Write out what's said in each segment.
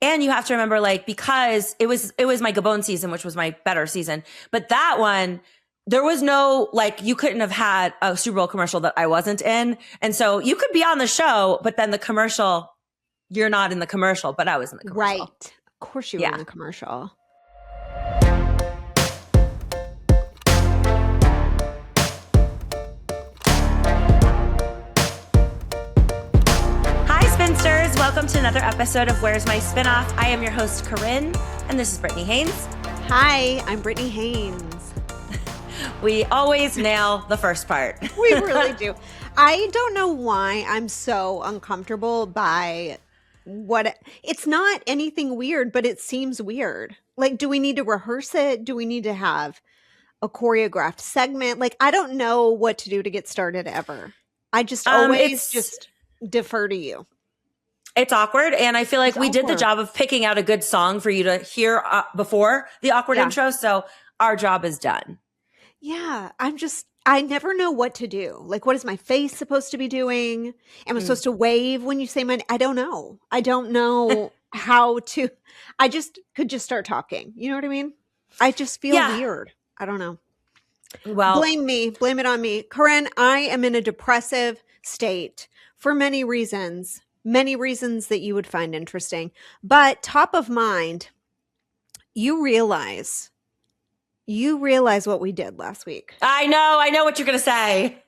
And you have to remember, like, because it was my Gabon season, which was my better season. But that one, there was no, like, you couldn't have had a Super Bowl commercial that I wasn't in. And so you could be on the show, but then the commercial, you're not in the commercial, but I was in the commercial. Right. Of course you were in the commercial. Welcome to another episode of Where's My Spinoff. I am your host, Corinne, and this is Brittany Haynes. Hi, I'm Brittany Haynes. We always nail the first part. We really do. I don't know why I'm so uncomfortable by it's not anything weird, but it seems weird. Like, do we need to rehearse it? Do we need to have a choreographed segment? Like, I don't know what to do to get started ever. I just always just defer to you. It's awkward, and I feel like we did the job of picking out a good song for you to hear before the awkward intro, so our job is done. Yeah, I never know what to do. Like, what is my face supposed to be doing? Am I supposed to wave when you say my name? I don't know. I don't know how to. I could just start talking. You know what I mean? I just feel weird. I don't know. Well, blame me. Blame it on me. Corinne, I am in a depressive state for many reasons. Many reasons that you would find interesting. But top of mind, you realize what we did last week. I know what you're going to say.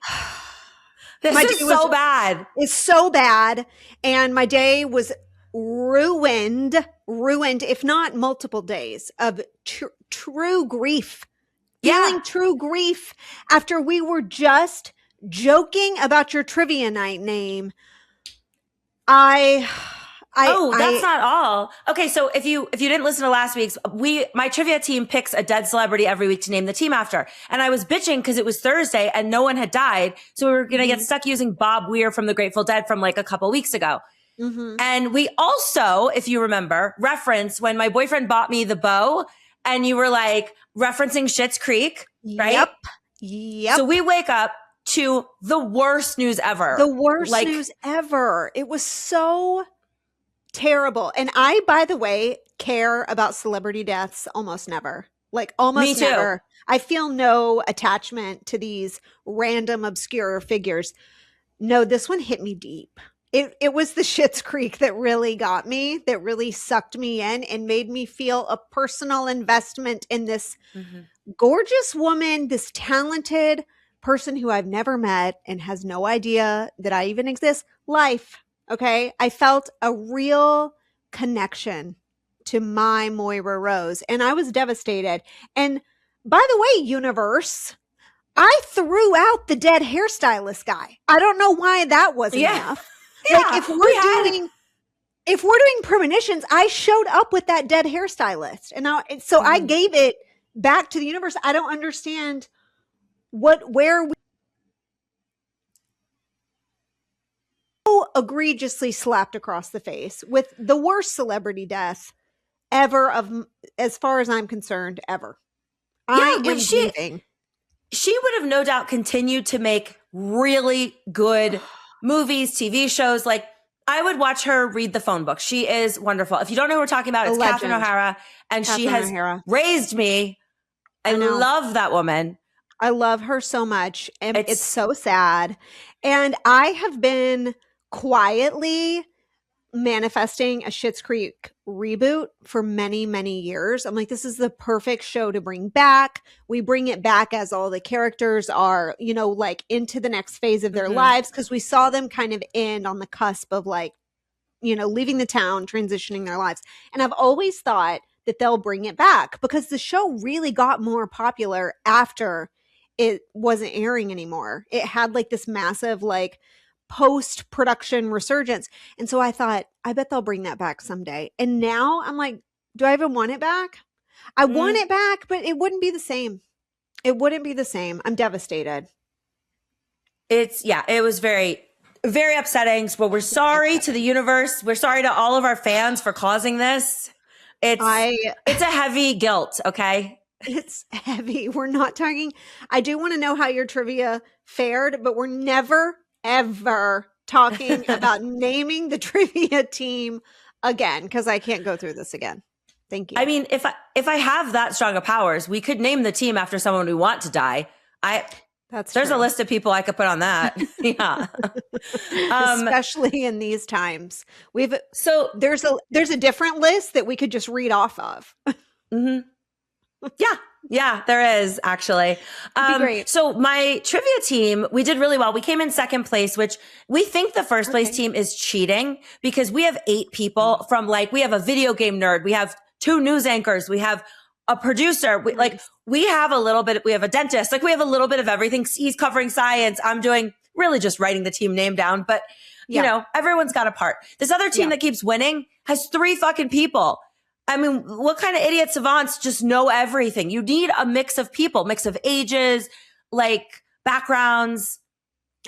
This is so bad. It's so bad. And my day was ruined, if not multiple days of true grief. Feeling true grief after we were just joking about your trivia night name. That's not all. Okay, so if you didn't listen to last week's, my trivia team picks a dead celebrity every week to name the team after. And I was bitching because it was Thursday and no one had died. So we were going to get stuck using Bob Weir from the Grateful Dead from like a couple weeks ago. Mm-hmm. And we also, if you remember, reference when my boyfriend bought me the bow and you were like referencing Schitt's Creek, right? Yep. So we wake up to the worst news ever. The worst news ever. It was so terrible. And I, by the way, care about celebrity deaths almost never. Like almost never. I feel no attachment to these random obscure figures. No, this one hit me deep. It was the Schitt's Creek that really got me, that really sucked me in and made me feel a personal investment in this gorgeous woman, this talented person who I've never met and has no idea that I even exist. Life. Okay. I felt a real connection to my Moira Rose and I was devastated. And by the way, universe, I threw out the dead hairstylist guy. I don't know why that wasn't enough. Like if we're doing premonitions, I showed up with that dead hairstylist and I gave it back to the universe. I don't understand where we so egregiously slapped across the face with the worst celebrity death ever as far as I'm concerned, ever. She would have no doubt continued to make really good movies, TV shows. Like I would watch her read the phone book. She is wonderful. If you don't know who we're talking about, it's Catherine O'Hara, and she has raised me. I love that woman. I love her so much. And it's so sad. And I have been quietly manifesting a Schitt's Creek reboot for many, many years. I'm like, this is the perfect show to bring back. We bring it back as all the characters are, like into the next phase of their lives. Cause we saw them kind of end on the cusp of like, leaving the town, transitioning their lives. And I've always thought that they'll bring it back because the show really got more popular after it wasn't airing anymore. It had like this massive like post-production resurgence. And so I thought, I bet they'll bring that back someday. And now I'm like, do I even want it back? I want it back, but it wouldn't be the same. It wouldn't be the same. I'm devastated. It was very, very upsetting. But we're sorry to the universe. We're sorry to all of our fans for causing this. It's a heavy guilt, okay? It's heavy. We're not talking. I do want to know how your trivia fared, but we're never, ever talking about naming the trivia team again, because I can't go through this again. Thank you. I mean, if I have that strong of powers, we could name the team after someone we want to die. There's true. A list of people I could put on that. Yeah. Especially in these times. There's a different list that we could just read off of. Mm-hmm. Yeah, there is actually. Great. So my trivia team, we did really well. We came in second place, which we think the first place team is cheating because we have 8 people from we have a video game nerd. We have 2 news anchors. We have a producer. We have a little bit, we have a dentist. We have a little bit of everything. He's covering science. I'm doing really just writing the team name down, but you know, everyone's got a part. This other team that keeps winning has 3 fucking people. I mean, what kind of idiot savants just know everything? You need a mix of people, mix of ages, backgrounds.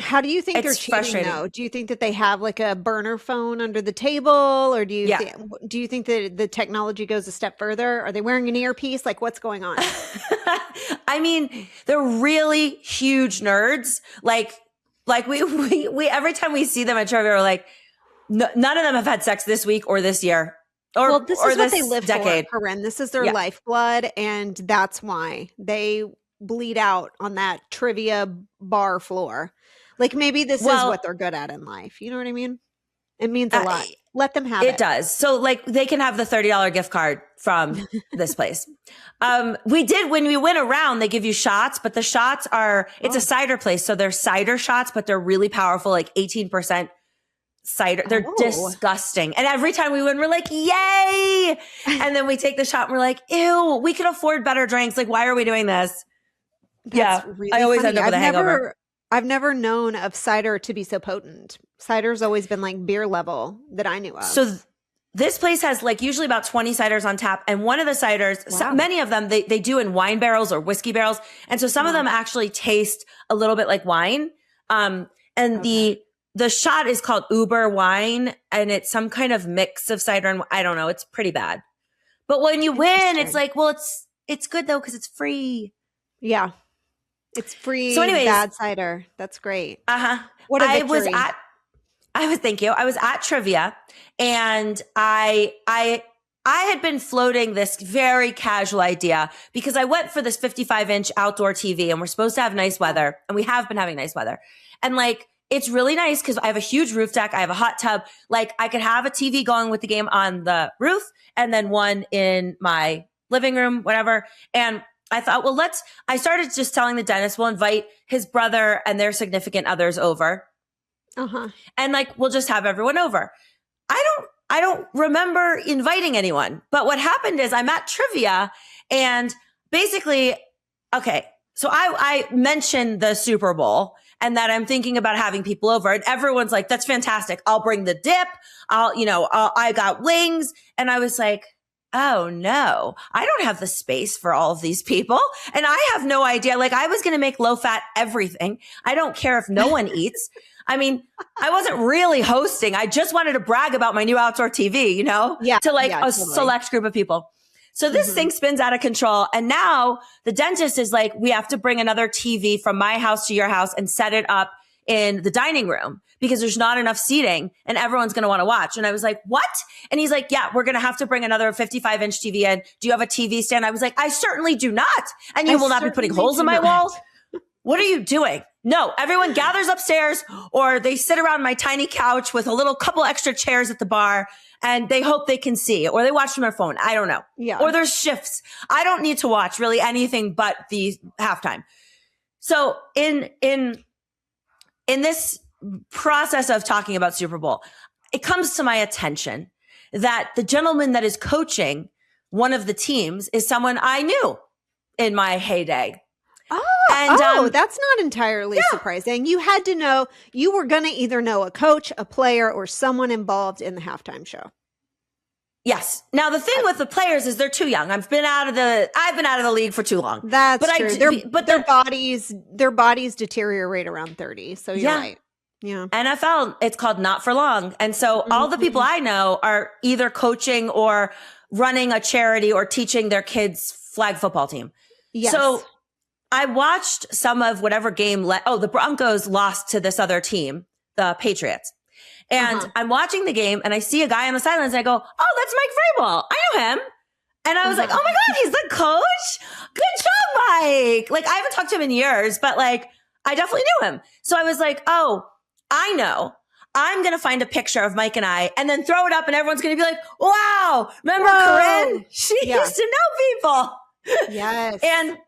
How do you think they're cheating though? Do you think that they have a burner phone under the table, or do you think that the technology goes a step further? Are they wearing an earpiece? What's going on? I mean, they're really huge nerds. We every time we see them at trivia, we're like, none of them have had sex this week or this year. This is what they live for, Corinne. This is their lifeblood, and that's why they bleed out on that trivia bar floor. Maybe this is what they're good at in life. You know what I mean? It means a lot. Let them have it. It does. So they can have the $30 gift card from this place. We did, when we went around, they give you shots, but the shots it's a cider place. So they're cider shots, but they're really powerful, 18% cider. They're disgusting. And every time we win, we're like, yay. And then we take the shot and we're like, ew, we could afford better drinks. Why are we doing this? That's really I always funny. end up with a hangover. I've never known of cider to be so potent. Cider's always been beer level that I knew of. So this place has usually about 20 ciders on tap. And one of the ciders, many of them, they do in wine barrels or whiskey barrels. And so some of them actually taste a little bit like wine. The shot is called Uber wine, and it's some kind of mix of cider and I don't know. It's pretty bad. But when you win, it's it's good though because it's free. Yeah. It's free. So anyways, bad cider. That's great. What a victory. Thank you. I was at trivia, and I had been floating this very casual idea because I went for this 55-inch outdoor TV, and we're supposed to have nice weather, and we have been having nice weather. And it's really nice because I have a huge roof deck. I have a hot tub. I could have a TV going with the game on the roof and then one in my living room, whatever. And I thought, I started just telling the dentist, we'll invite his brother and their significant others over. And we'll just have everyone over. I don't remember inviting anyone. But what happened is I'm at trivia and basically, so I mentioned the Super Bowl and that I'm thinking about having people over, and everyone's like, that's fantastic. I'll bring the dip. I got wings. And I was like, oh no, I don't have the space for all of these people. And I have no idea. I was going to make low fat everything. I don't care if no one eats. I mean, I wasn't really hosting. I just wanted to brag about my new outdoor TV, to a select group of people. So this thing spins out of control. And now the dentist is like, we have to bring another TV from my house to your house and set it up in the dining room because there's not enough seating and everyone's going to want to watch. And I was like, what? And he's like, yeah, we're going to have to bring another 55-inch TV in. Do you have a TV stand? I was like, I certainly do not. And you will not be putting holes in my wall. What are you doing? No, everyone gathers upstairs or they sit around my tiny couch with a couple extra chairs at the bar and they hope they can see, or they watch from their phone. I don't know. Yeah. Or there's shifts. I don't need to watch really anything but the halftime. So in this process of talking about Super Bowl, it comes to my attention that the gentleman that is coaching one of the teams is someone I knew in my heyday. That's not entirely surprising. You had to know, you were going to either know a coach, a player, or someone involved in the halftime show. Yes. Now the thing with the players is they're too young. I've been out of the league for too long. That's true. Their bodies deteriorate around 30. So you're right. Yeah. NFL, it's called not for long. And so all the people I know are either coaching or running a charity or teaching their kids' flag football team. Yes. So I watched some of whatever game. The Broncos lost to this other team, the Patriots. And I'm watching the game and I see a guy on the sidelines and I go, oh, that's Mike Vrabel. I know him. And I was like, oh my God, he's the coach. Good job, Mike. Like, I haven't talked to him in years, but like, I definitely knew him. So I was like, oh, I know. I'm going to find a picture of Mike and I and then throw it up and everyone's going to be like, wow, remember Corinne? She used to know people. Yes. And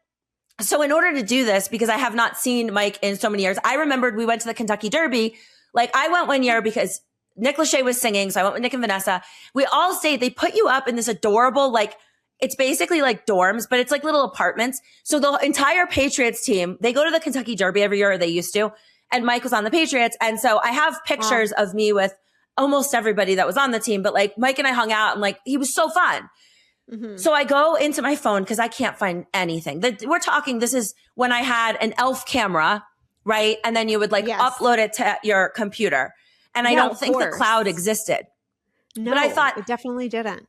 so in order to do this, because I have not seen Mike in so many years, I remembered we went to the Kentucky Derby. Like I went one year because Nick Lachey was singing. So I went with Nick and Vanessa. We all stayed. They put you up in this adorable, like, it's basically like dorms, but it's like little apartments. So the entire Patriots team, they go to the Kentucky Derby every year, or they used to. And Mike was on the Patriots. And so I have pictures of me with almost everybody that was on the team. But like Mike and I hung out and like, he was so fun. So I go into my phone because I can't find anything. We're talking, this is when I had an ELF camera, right? And then you would like upload it to your computer. And I don't think the cloud existed. No, but I thought it definitely didn't.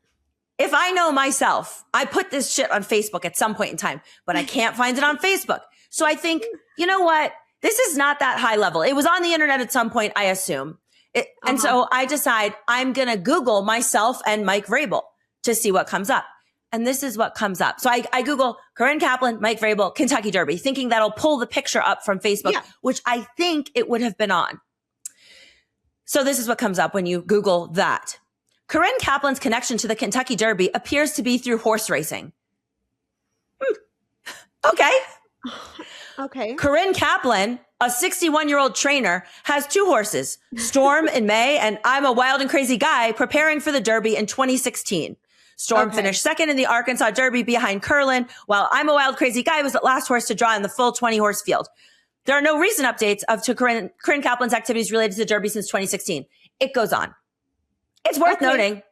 If I know myself, I put this shit on Facebook at some point in time, but I can't find it on Facebook. So I think, you know what? This is not that high level. It was on the internet at some point, I assume. And so I decide I'm going to Google myself and Mike Vrabel to see what comes up. And this is what comes up. So I Google Corinne Kaplan, Mike Vrabel, Kentucky Derby, thinking that'll pull the picture up from Facebook, which I think it would have been on. So this is what comes up when you Google that. Corinne Kaplan's connection to the Kentucky Derby appears to be through horse racing. Okay. Okay. Corinne Kaplan, a 61-year-old trainer, has 2 horses, Storm in May and I'm a Wild and Crazy Guy, preparing for the Derby in 2016. Storm finished second in the Arkansas Derby behind Curlin, while I'm a Wild Crazy Guy was the last horse to draw in the full 20-horse field. There are no recent updates to Corinne Kaplan's activities related to the Derby since 2016. It goes on. It's worth noting.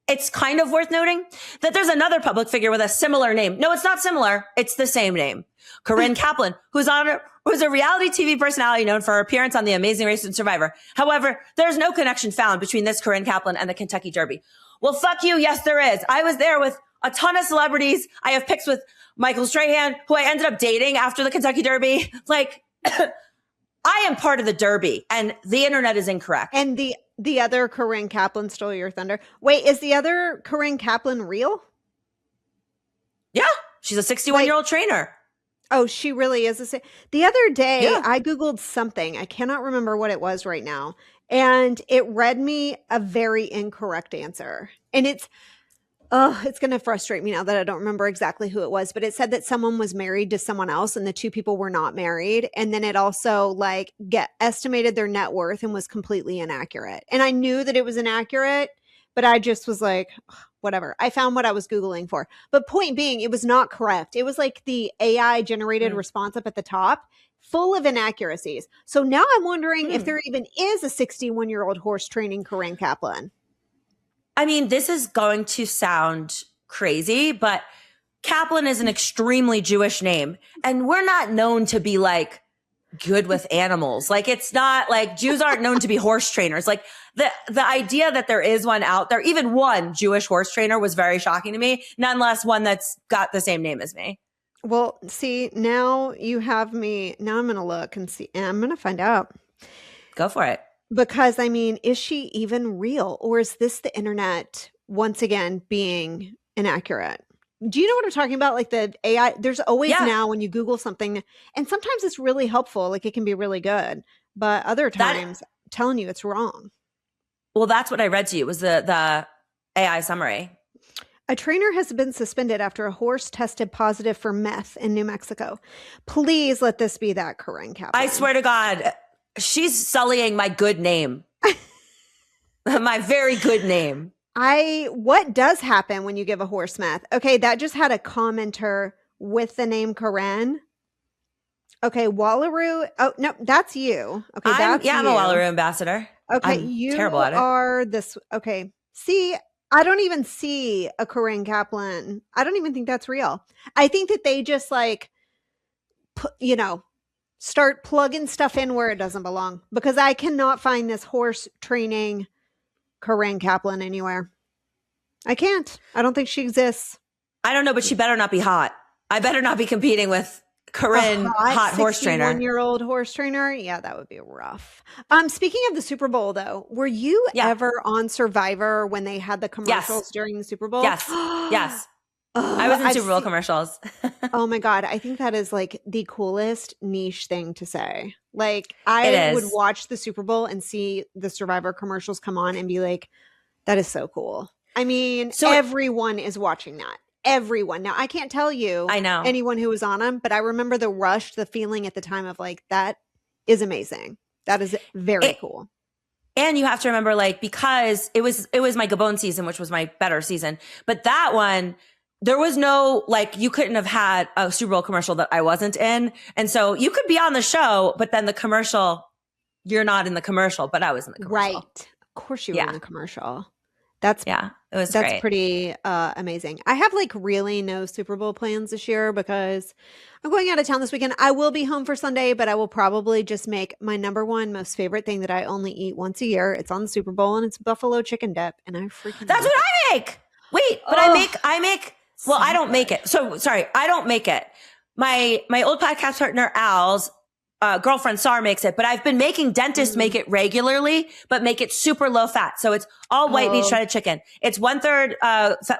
It's kind of worth noting that there's another public figure with a similar name. No, it's not similar. It's the same name. Corinne Kaplan, who's a reality TV personality known for her appearance on The Amazing Race and Survivor. However, there's no connection found between this Corinne Kaplan and the Kentucky Derby. Well, fuck you. Yes, there is. I was there with a ton of celebrities. I have pics with Michael Strahan, who I ended up dating after the Kentucky Derby. Like, I am part of the Derby, and the internet is incorrect. And the other Corinne Kaplan stole your thunder. Wait, is the other Corinne Kaplan real? Yeah, she's a 61-year-old trainer. Oh, she really is. The other day, I Googled something. I cannot remember what it was right now. And it read me a very incorrect answer. And it's going to frustrate me now that I don't remember exactly who it was. But it said that someone was married to someone else and the 2 people were not married. And then it also like estimated their net worth and was completely inaccurate. And I knew that it was inaccurate, but I just was like, whatever. I found what I was Googling for. But point being, it was not correct. It was like the AI generated response up at the top, full of inaccuracies. So now I'm wondering if there even is a 61-year-old horse training Corinne Kaplan. I mean, this is going to sound crazy, but Kaplan is an extremely Jewish name. And we're not known to be like good with animals. Like, it's not like Jews aren't known to be horse trainers. Like the idea that there is one out there, even one Jewish horse trainer, was very shocking to me. Nonetheless, one that's got the same name as me. Well, see, now you have me. Now I'm going to look and see. And I'm going to find out. Go for it. Because, I mean, is she even real? Or is this the internet once again being inaccurate? Do you know what I'm talking about? Like the AI, there's always now when you Google something, and sometimes it's really helpful. Like it can be really good. But other times, I'm telling you it's wrong. Well, that's what I read to you was the AI summary. A trainer has been suspended after a horse tested positive for meth in New Mexico. Please let this be that Corinne Kaplan. I swear to God, she's sullying my good name. My very good name. What does happen when you give a horse meth? Okay, that just had a commenter with the name Corinne. Okay, Wallaroo. Oh, no, that's you. Okay, I'm a Wallaroo ambassador. Okay, I'm you terrible at it. are this. Okay, see, I don't even see a Corinne Kaplan. I don't even think that's real. I think that they just like, start plugging stuff in where it doesn't belong, because I cannot find this horse training Corinne Kaplan anywhere. I can't. I don't think she exists. I don't know, but she better not be hot. I better not be competing with Corinne hot horse trainer. 61-year-old horse trainer. Yeah, that would be rough. Speaking of the Super Bowl, though, were you ever on Survivor when they had the commercials during the Super Bowl? Yes. Yes. I was in Super Bowl commercials. Oh my God. I think that is like the coolest niche thing to say. Like I would watch the Super Bowl and see the Survivor commercials come on and be like, that is so cool. I mean, everyone is watching that. Everyone. Now, I can't tell you anyone who was on them, but I remember the rush, the feeling at the time of like, that is amazing. That is very cool. And you have to remember, like, because it was my Gabon season, which was my better season. But that one, there was no, like, you couldn't have had a Super Bowl commercial that I wasn't in. And so you could be on the show, but then the commercial, you're not in the commercial, but I was in the commercial. Right. Of course you were in the commercial. It was that's pretty amazing. I have like really no Super Bowl plans this year because I'm going out of town this weekend. I will be home for Sunday, but I will probably just make my number one most favorite thing that I only eat once a year. It's on the Super Bowl and it's buffalo chicken dip, and I freaking that's what I make. Wait, but I make. Well, I don't make it. So sorry, I don't make it. My old podcast partner Al's girlfriend Sar makes it, but I've been making dentists make it regularly, but make it super low fat. So it's all white meat shredded chicken. It's 1/3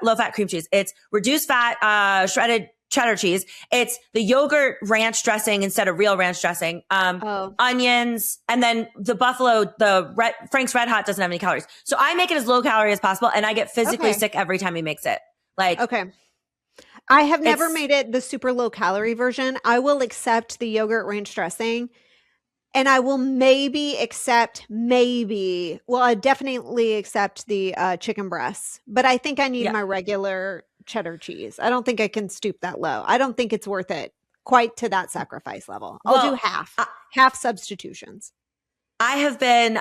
low fat cream cheese. It's reduced fat shredded cheddar cheese. It's the yogurt ranch dressing instead of real ranch dressing. Onions, and then the buffalo, Frank's Red Hot doesn't have any calories. So I make it as low calorie as possible, and I get physically sick every time he makes it. Like, I have never made it the super low calorie version. I will accept the yogurt ranch dressing, and I will I definitely accept the chicken breasts, but I think I need my regular cheddar cheese. I don't think I can stoop that low. I don't think it's worth it quite to that sacrifice level. I'll do half substitutions. I've been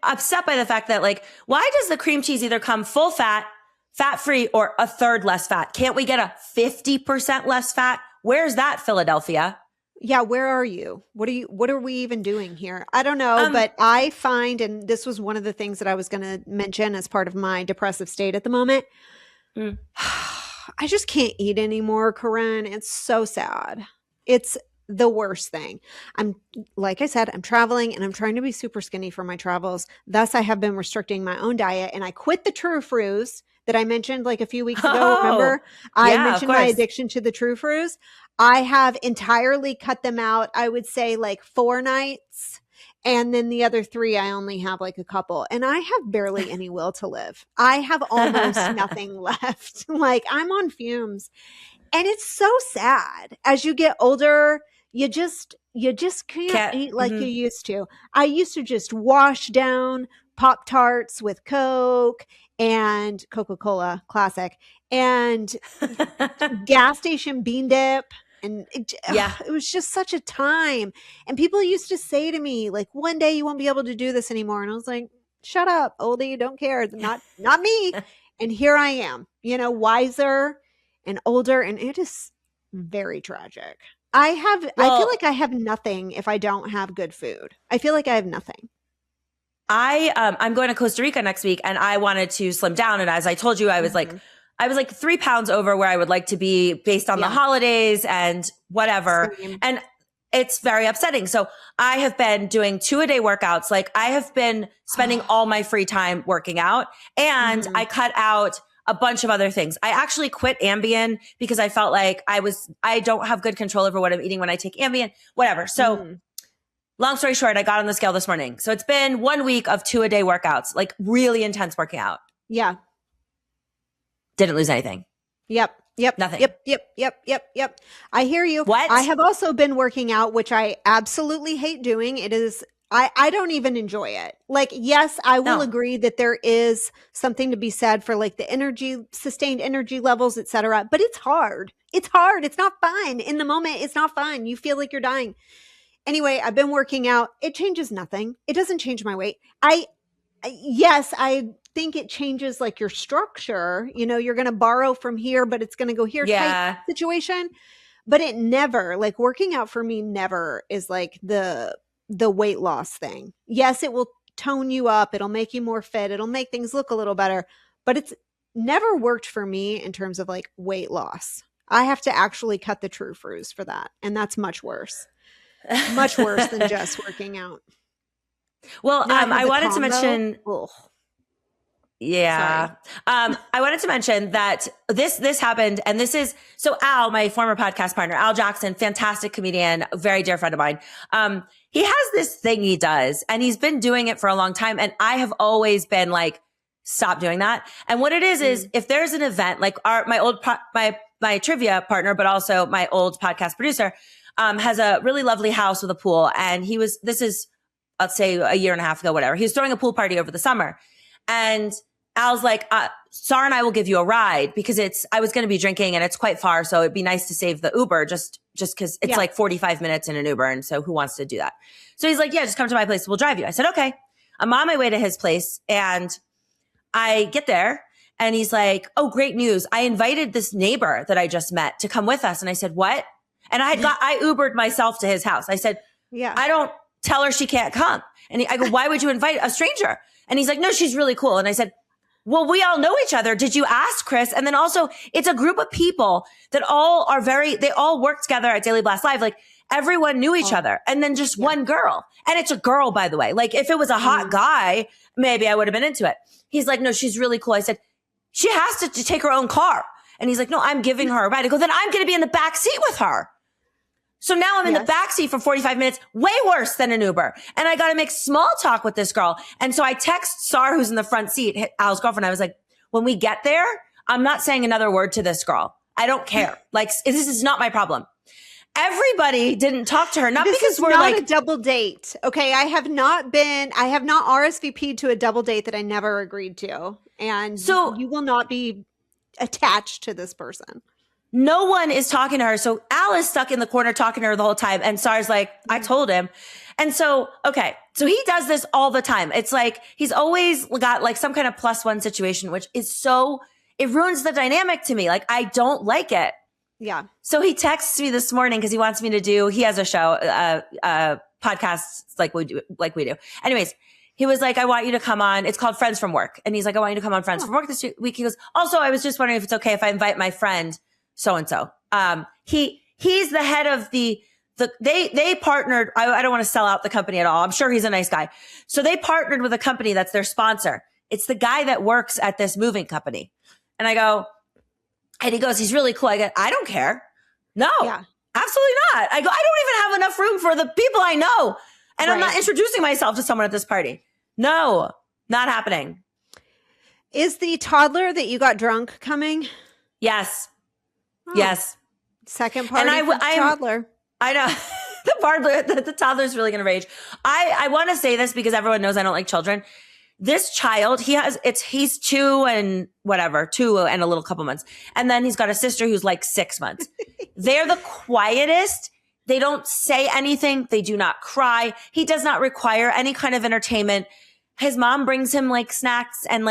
upset by the fact that, like, why does the cream cheese either come full fat, fat-free, or 1/3 less fat? Can't we get a 50% less fat? Where's that, Philadelphia? Yeah, where are you? What are we even doing here? I don't know, but I find, and this was one of the things that I was going to mention as part of my depressive state at the moment. I just can't eat anymore, Corinne. It's so sad. It's the worst thing. Like I said, I'm traveling and I'm trying to be super skinny for my travels. Thus, I have been restricting my own diet, and I quit the True Fruits that I mentioned like a few weeks ago. Remember? I mentioned my addiction to the True Fruits. I have entirely cut them out. I would say like 4 nights. And then the other 3, I only have like a couple. And I have barely any will to live. I have almost nothing left. Like, I'm on fumes. And it's so sad. As you get older, you just can't eat like you used to. I used to just wash down Pop-Tarts with Coke and Coca-Cola Classic and gas station bean dip. And it was just such a time. And people used to say to me, like, one day you won't be able to do this anymore. And I was like, shut up, oldie, don't care. Not me. And here I am, wiser and older. And it is very tragic. I feel like I have nothing if I don't have good food. I feel like I have nothing. I'm going to Costa Rica next week, and I wanted to slim down. And as I told you, I was like 3 pounds over where I would like to be based on the holidays and whatever. Same. And it's very upsetting. So I have been doing 2-a-day workouts. Like, I have been spending all my free time working out, and I cut out a bunch of other things. I actually quit Ambien because I felt like I don't have good control over what I'm eating when I take Ambien, whatever. So long story short, I got on the scale this morning. So it's been 1 week of 2-a-day workouts, like really intense working out. Yeah. Didn't lose anything. Yep. Nothing. Yep. I hear you. What? I have also been working out, which I absolutely hate doing. It is, I don't even enjoy it. Like, yes, I will agree that there is something to be said for like the sustained energy levels, etc. But it's hard. It's hard. It's not fun. In the moment, it's not fun. You feel like you're dying. Anyway, I've been working out. It changes nothing. It doesn't change my weight. I think it changes like your structure. You're going to borrow from here, but it's going to go here type situation. But it never, like, working out for me never is like the weight loss thing. Yes, it will tone you up. It'll make you more fit. It'll make things look a little better. But it's never worked for me in terms of like weight loss. I have to actually cut the true fruits for that. And that's much worse. Much worse than just working out. Well, I wanted to mention. Ugh. Yeah. I wanted to mention that this happened, and this is, so Al, my former podcast partner, Al Jackson, fantastic comedian, very dear friend of mine. He has this thing he does, and he's been doing it for a long time. And I have always been like, stop doing that. And what it is if there's an event, like my trivia partner, but also my old podcast producer, has a really lovely house with a pool. And this is, let's say a year and a half ago, whatever. He was throwing a pool party over the summer. And Al's like, Sarah and I will give you a ride because I was going to be drinking and it's quite far. So it'd be nice to save the Uber just because it's like 45 minutes in an Uber. And so who wants to do that? So he's like, yeah, just come to my place. We'll drive you. I said, okay. I'm on my way to his place and I get there and he's like, oh, great news. I invited this neighbor that I just met to come with us. And I said, what? And I Ubered myself to his house. I said, yeah, I don't tell her she can't come. And I go, why would you invite a stranger? And he's like, no, she's really cool. And I said, well, we all know each other. Did you ask Chris? And then also it's a group of people that they all work together at Daily Blast Live. Like everyone knew each other. And then just one girl. And it's a girl, by the way. Like if it was a hot guy, maybe I would have been into it. He's like, no, she's really cool. I said, she has to take her own car. And he's like, no, I'm giving her a ride. I go, then I'm going to be in the back seat with her. So now I'm in the backseat for 45 minutes, way worse than an Uber. And I got to make small talk with this girl. And so I text Sar, who's in the front seat, Al's girlfriend. I was like, when we get there, I'm not saying another word to this girl. I don't care. Like, this is not my problem. Everybody didn't talk to her, not because we're like a double date. Okay. I have not RSVP'd to a double date that I never agreed to. And so you will not be attached to this person. No one is talking to her. So Al is stuck in the corner talking to her the whole time. And Sar's like, I told him. And so, okay. So he does this all the time. It's like, he's always got like some kind of +1 situation, which is it ruins the dynamic to me. Like, I don't like it. Yeah. So he texts me this morning because he wants me to he has a show, podcasts like we do. Anyways, he was like, I want you to come on. It's called Friends from Work. And he's like, I want you to come on Friends from Work this week. He goes, also, I was just wondering if it's okay if I invite my friend so-and-so. He's the head of they partnered. I don't want to sell out the company at all. I'm sure he's a nice guy. So they partnered with a company that's their sponsor. It's the guy that works at this moving company. And I go, and he goes, he's really cool. I go, I don't care. No, absolutely not. I go, I don't even have enough room for the people I know. And I'm not introducing myself to someone at this party. No, not happening. Is the toddler that you got drunk coming? Yes. Oh. Yes. Second party for the toddler. I know. The toddler's really going to rage. I want to say this because everyone knows I don't like children. This child, he's 2 and a little couple months. And then he's got a sister who's like 6 months. They're the quietest. They don't say anything. They do not cry. He does not require any kind of entertainment. His mom brings him like snacks and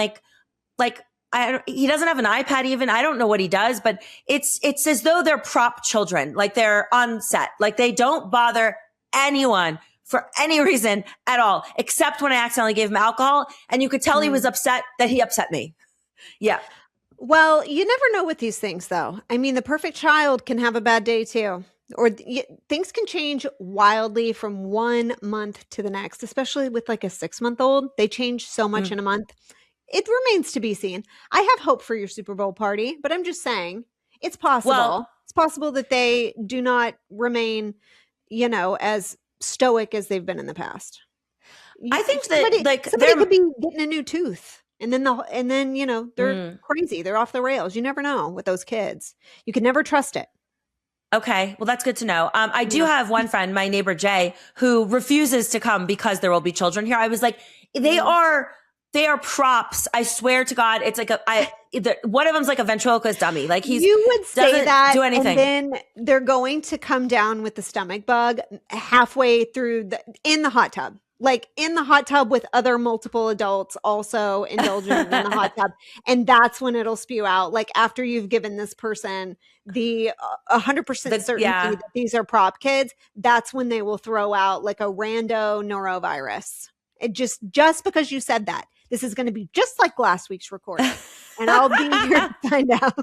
he doesn't have an iPad even. I don't know what he does, but it's as though they're prop children. Like they're on set. Like they don't bother anyone for any reason at all, except when I accidentally gave him alcohol. And you could tell he was upset that he upset me. Yeah. Well, you never know with these things though. I mean, the perfect child can have a bad day too. Or things can change wildly from 1 month to the next, especially with like a 6-month-old. They change so much in a month. It remains to be seen. I have hope for your Super Bowl party, but I'm just saying it's possible. Well, it's possible that they do not remain, as stoic as they've been in the past. I think somebody could be getting a new tooth. And then, they're crazy. They're off the rails. You never know with those kids. You can never trust it. Okay. Well, that's good to know. I do have one friend, my neighbor Jay, who refuses to come because there will be children here. I was like, they are props. I swear to God. It's like one of them's like a ventriloquist dummy. Like you would say that do anything. And then they're going to come down with the stomach bug halfway through in the hot tub. Like in the hot tub with other multiple adults also indulging in the hot tub. And that's when it'll spew out. Like after you've given this person the 100% certainty that these are prop kids, that's when they will throw out like a rando norovirus. It just because you said that. This is going to be just like last week's recording. And I'll be here to find out.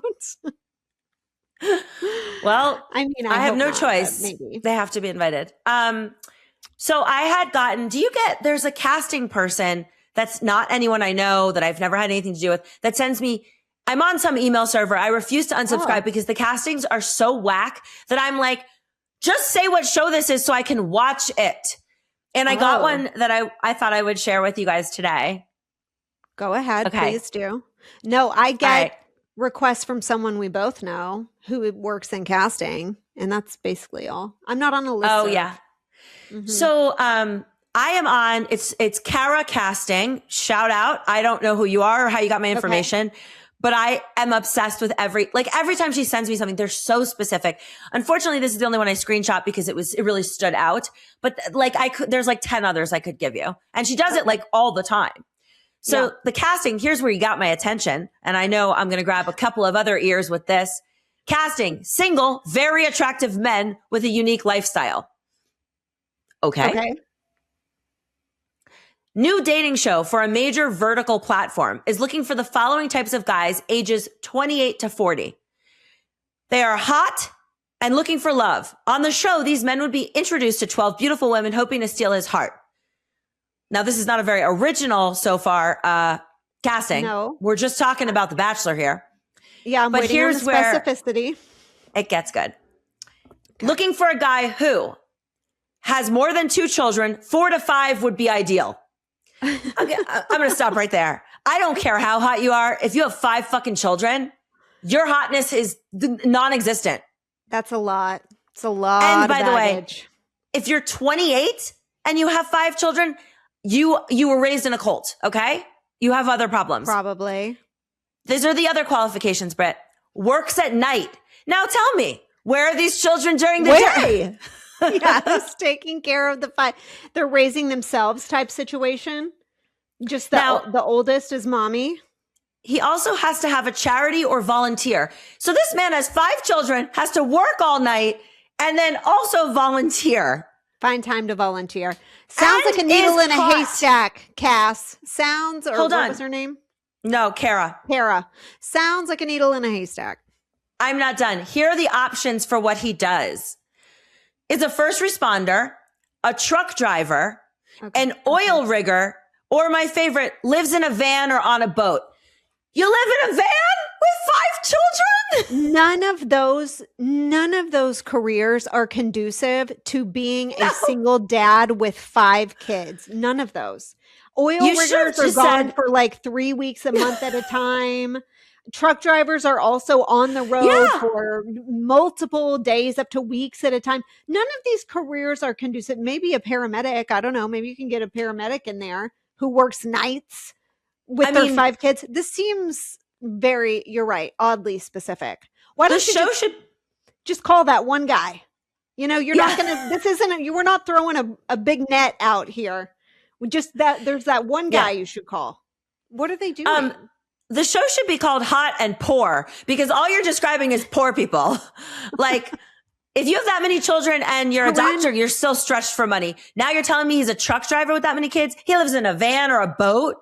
Well, I mean, I have hope no not, choice. maybe. They have to be invited. So I had gotten, there's a casting person that's not anyone I know that I've never had anything to do with that sends me, I'm on some email server. I refuse to unsubscribe because the castings are so whack that I'm like, just say what show this is so I can watch it. And I got one that I thought I would share with you guys today. Go ahead. Okay. Please do. No, I get requests from someone we both know who works in casting. And that's basically all. I'm not on the list. Oh, yeah. Mm-hmm. So I am on, it's Kara Casting. Shout out. I don't know who you are or how you got my information. Okay. But I am obsessed with every time she sends me something, they're so specific. Unfortunately, this is the only one I screenshot because it really stood out. But there's 10 others I could give you. And she does it all the time. So the casting, here's where you got my attention. And I know I'm going to grab a couple of other ears with this. Casting, single, very attractive men with a unique lifestyle. Okay. New dating show for a major vertical platform is looking for the following types of guys, ages 28 to 40. They are hot and looking for love. On the show, these men would be introduced to 12 beautiful women hoping to steal his heart. Now, this is not a very original so far casting. No. We're just talking about The Bachelor here. Yeah, but here's on the specificity. It gets good. Okay. Looking for a guy who has more than 2 children, 4 to 5 would be ideal. Okay, I'm going to stop right there. I don't care how hot you are. If you have 5 fucking children, your hotness is non-existent. That's a lot. It's a lot. And by the way, if you're 28 and you have 5 children, you were raised in a cult. Okay. You have other problems. Probably. These are the other qualifications, Britt. Works at night. Now tell me, where are these children during the day? Yeah, who's taking care of the 5? They're raising themselves type situation. Just the oldest is mommy. He also has to have a charity or volunteer. So this man has 5 children, has to work all night, and then also volunteer. Find time to volunteer. Sounds like a needle in a haystack, Cass. Sounds, or what was her name? No, Kara. Kara. Sounds like a needle in a haystack. I'm not done. Here are the options for what he does. Is a first responder, a truck driver, an oil rigger, or my favorite, lives in a van or on a boat. You live in a van with 5 children? None of those careers are conducive to being a single dad with 5 kids. None of those. Oil riggers are gone for 3 weeks a month at a time. Truck drivers are also on the road for multiple days, up to weeks at a time. None of these careers are conducive. Maybe a paramedic. I don't know. Maybe you can get a paramedic in there who works nights with their 5 kids. This seems you're right, oddly specific. Why don't you just call that one guy? You're not going to, you were not throwing a big net out here. There's that one guy you should call. What are they doing? The show should be called Hot and Poor because all you're describing is poor people. If you have that many children and you're a doctor, you're still stretched for money. Now you're telling me he's a truck driver with that many kids? He lives in a van or a boat?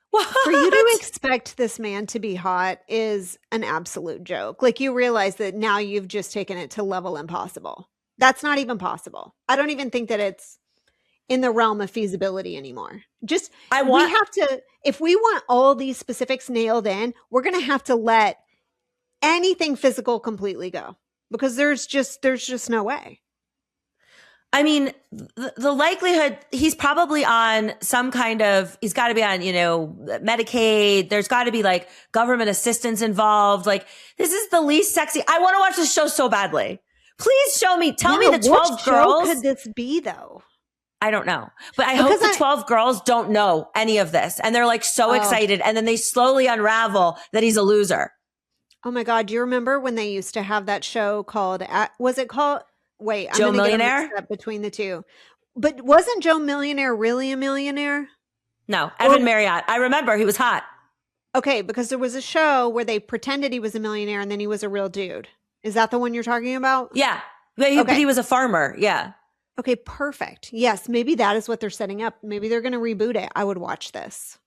What? For you to expect this man to be hot is an absolute joke. You realize that now you've just taken it to level impossible. That's not even possible. I don't even think that it's in the realm of feasibility anymore. If we want all these specifics nailed in, we're going to have to let anything physical completely go because there's just no way. I mean, the likelihood he's probably on some kind of, he's got to be on, Medicaid. There's got to be government assistance involved. This is the least sexy. I want to watch this show so badly. Please show me, tell me the 12 girls. What could this be though? I don't know, but I hope the 12 girls don't know any of this. And they're so excited. And then they slowly unravel that he's a loser. Oh my God. Do you remember when they used to have that show called, Joe Millionaire? Up between the two. But wasn't Joe Millionaire really a millionaire? No, Evan Marriott. I remember he was hot. Okay, because there was a show where they pretended he was a millionaire and then he was a real dude. Is that the one you're talking about? Yeah. But he was a farmer. Yeah. Okay, perfect. Yes, maybe that is what they're setting up. Maybe they're going to reboot it. I would watch this.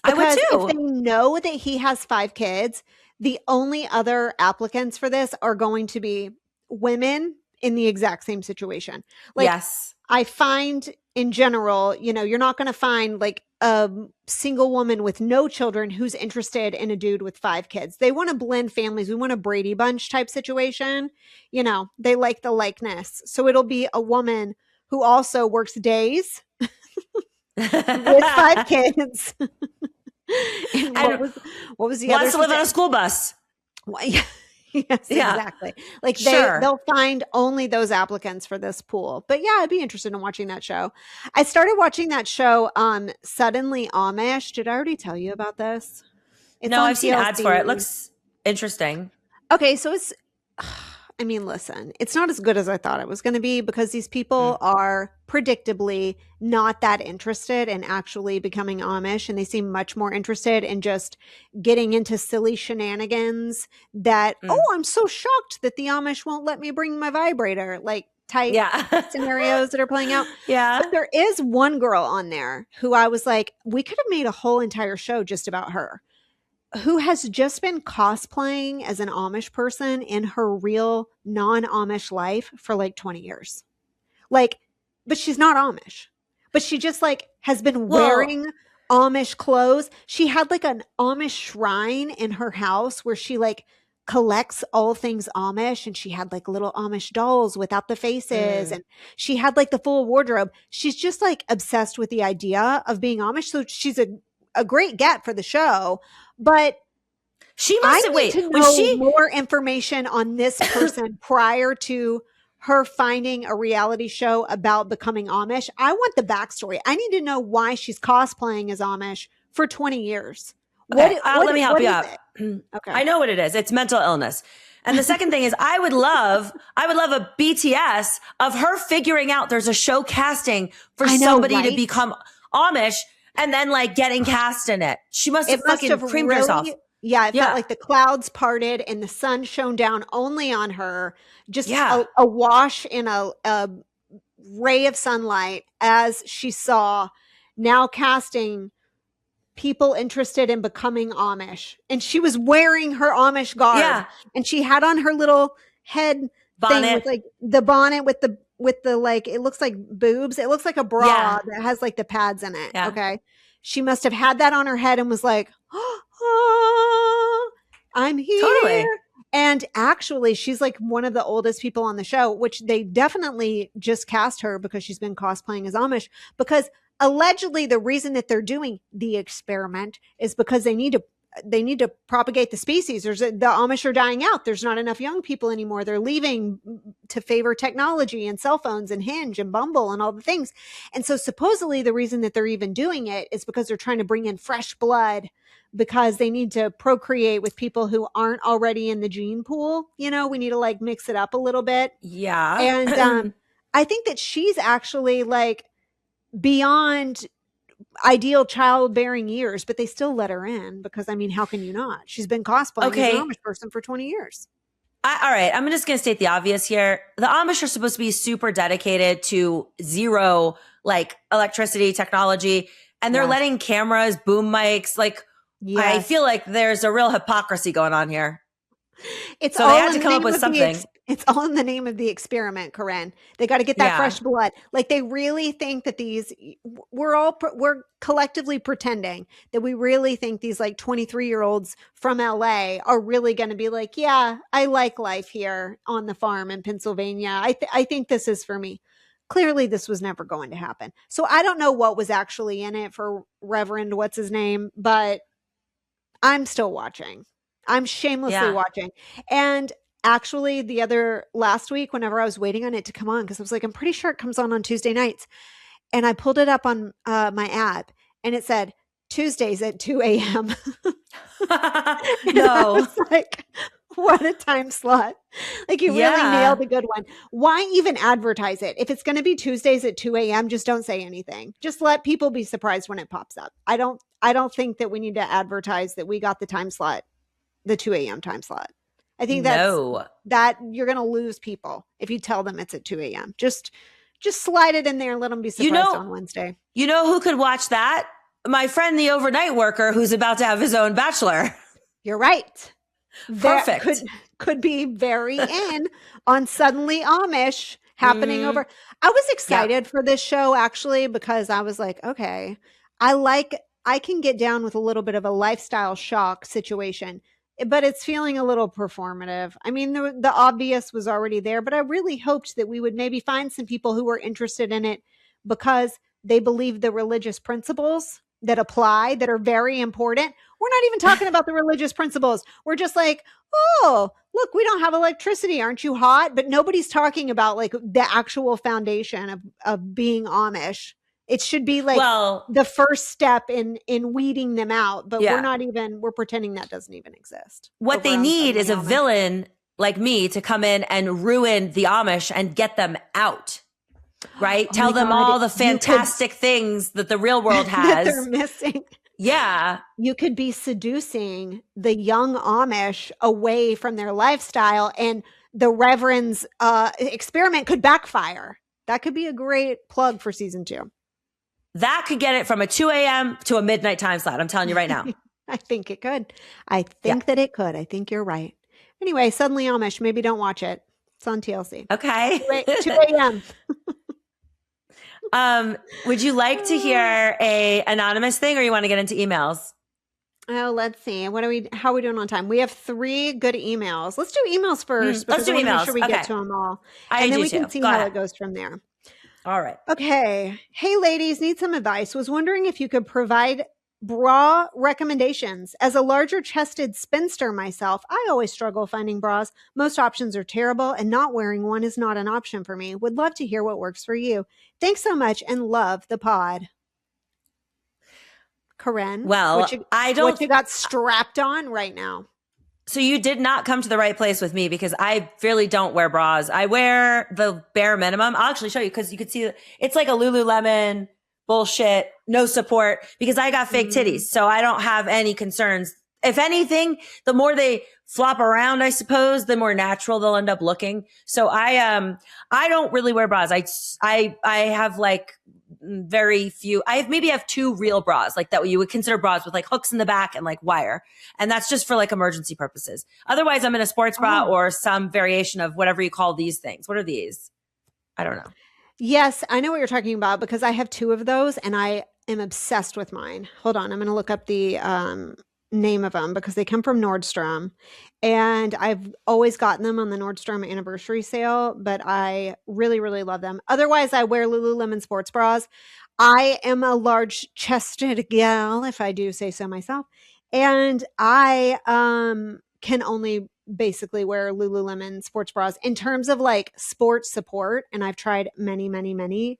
I would too. If they know that he has 5 kids, The only other applicants for this are going to be women in the exact same situation. Like, yes. I find in general, you're not going to find like a single woman with no children who's interested in a dude with 5 kids. They want to blend families. We want a Brady Bunch type situation. They like the likeness. So it'll be a woman who also works days with 5 kids. And what was the other? Wants to live on a school bus. Yes, exactly. Like they'll find only those applicants for this pool. But yeah, I'd be interested in watching that show. I started watching that show, Suddenly Amish. Did I already tell you about this? No, I've seen ads for it. It looks interesting. Okay, so listen, it's not as good as I thought it was going to be because these people are predictably not that interested in actually becoming Amish, and they seem much more interested in just getting into silly shenanigans that, I'm so shocked that the Amish won't let me bring my vibrator, like type scenarios that are playing out. Yeah. But there is one girl on there who I was like, we could have made a whole entire show just about her, who has just been cosplaying as an Amish person in her real non-Amish life for like 20 years. Like, but she's not Amish, but she just like has been wearing Amish clothes. She had like an Amish shrine in her house where she like collects all things Amish, and she had like little Amish dolls without the faces, and she had like the full wardrobe. She's just like obsessed with the idea of being Amish. So she's a great get for the show. But she must need to know more information on this person prior to her finding a reality show about becoming Amish. I want the backstory. I need to know why she's cosplaying as Amish for 20 years. Okay, let me help you out. Okay. I know what it is. It's mental illness. And the second thing is I would love a BTS of her figuring out there's a show casting for somebody to become Amish, and then like getting cast in it. She must have fucking creamed herself. Yeah, it felt like the clouds parted and the sun shone down only on her. Just a wash in a ray of sunlight as she saw now casting people interested in becoming Amish. And she was wearing her Amish garb. Yeah. And she had on her little head bonnet thing with like the bonnet with the like, it looks like boobs. It looks like a bra that has like the pads in it. Yeah. Okay. She must have had that on her head and was like, oh, I'm here. Totally. And actually, she's like one of the oldest people on the show, which they definitely just cast her because she's been cosplaying as Amish, because allegedly the reason that they're doing the experiment is because they need to propagate the species. The Amish are dying out. There's not enough young people anymore. They're leaving to favor technology and cell phones and Hinge and Bumble and all the things. And so supposedly the reason that they're even doing it is because they're trying to bring in fresh blood, because they need to procreate with people who aren't already in the gene pool. We need to like mix it up a little bit. Yeah. And I think that she's actually like beyond ideal childbearing years, but they still let her in because, how can you not? She's been cosplaying as an Amish person for 20 years. All right. I'm just going to state the obvious here. The Amish are supposed to be super dedicated to zero, like electricity technology, and they're letting cameras, boom mics, like, I feel like there's a real hypocrisy going on here. It's so all they had to come up with something. It's all in the name of the experiment, Corinne. They got to get that fresh blood. Like they really think that we're collectively pretending that we really think these like 23-year-olds from LA are really going to be like, yeah, I like life here on the farm in Pennsylvania. I think this is for me. Clearly this was never going to happen. So I don't know what was actually in it for Reverend what's his name, but I'm still watching. I'm shamelessly watching. And actually last week, whenever I was waiting on it to come on, because I was like, I'm pretty sure it comes on Tuesday nights. And I pulled it up on my app and it said Tuesdays at 2 a.m. No. I was like, what a time slot. Like you really nailed a good one. Why even advertise it? If it's going to be Tuesdays at 2 a.m., just don't say anything. Just let people be surprised when it pops up. I don't think that we need to advertise that we got the time slot, the 2 a.m. time slot. I think that you're going to lose people if you tell them it's at 2 a.m. Just slide it in there and let them be surprised on Wednesday. You know who could watch that? My friend, the overnight worker, who's about to have his own bachelor. You're right. that Perfect. could be very in on Suddenly Amish happening over. I was excited for this show actually because I was like, okay, I can get down with a little bit of a lifestyle shock situation, but it's feeling a little performative. I mean, the obvious was already there, but I really hoped that we would maybe find some people who were interested in it because they believe the religious principles that apply that are very important. We're not even talking about the religious principles. We're just like, oh, look, we don't have electricity. Aren't you hot? But nobody's talking about like the actual foundation of being Amish. It should be like the first step in weeding them out. But we're pretending that doesn't even exist. What they need is a villain like me to come in and ruin the Amish and get them out. Right? Tell them all the fantastic things that the real world has. That they're missing. Yeah. You could be seducing the young Amish away from their lifestyle, and the Reverend's experiment could backfire. That could be a great plug for season 2. That could get it from a 2 a.m. to a midnight time slot. I'm telling you right now. I think it could. I think that it could. I think you're right. Anyway, Suddenly Amish. Maybe don't watch it. It's on TLC. Okay. 2 a.m. Would you like to hear a anonymous thing, or you want to get into emails? Oh, let's see. How are we doing on time? We have 3 good emails. Let's do emails first. Let's do emails. Make sure we get to them all. And then we can see how it goes from there. All right. Okay. Hey, ladies, need some advice. Was wondering if you could provide bra recommendations. As a larger chested spinster myself, I always struggle finding bras. Most options are terrible, and not wearing one is not an option for me. Would love to hear what works for you. Thanks so much and love the pod. Corinne, well, what you got strapped on right now? So you did not come to the right place with me because I really don't wear bras. I wear the bare minimum. I'll actually show you because you could see it's like a Lululemon bullshit, no support, because I got fake titties. So I don't have any concerns. If anything, the more they flop around, I suppose, the more natural they'll end up looking. So I don't really wear bras. I have like very few. I have 2 real bras, like that you would consider bras with like hooks in the back and like wire. And that's just for like emergency purposes. Otherwise, I'm in a sports bra or some variation of whatever you call these things. What are these? I don't know. Yes, I know what you're talking about because I have 2 of those and I am obsessed with mine. Hold on. I'm going to look up the name of them because they come from Nordstrom, and I've always gotten them on the Nordstrom anniversary sale, but I really, really love them. Otherwise, I wear Lululemon sports bras. I am a large chested gal, if I do say so myself, and I can only basically wear Lululemon sports bras in terms of like sports support. And I've tried many, many, many.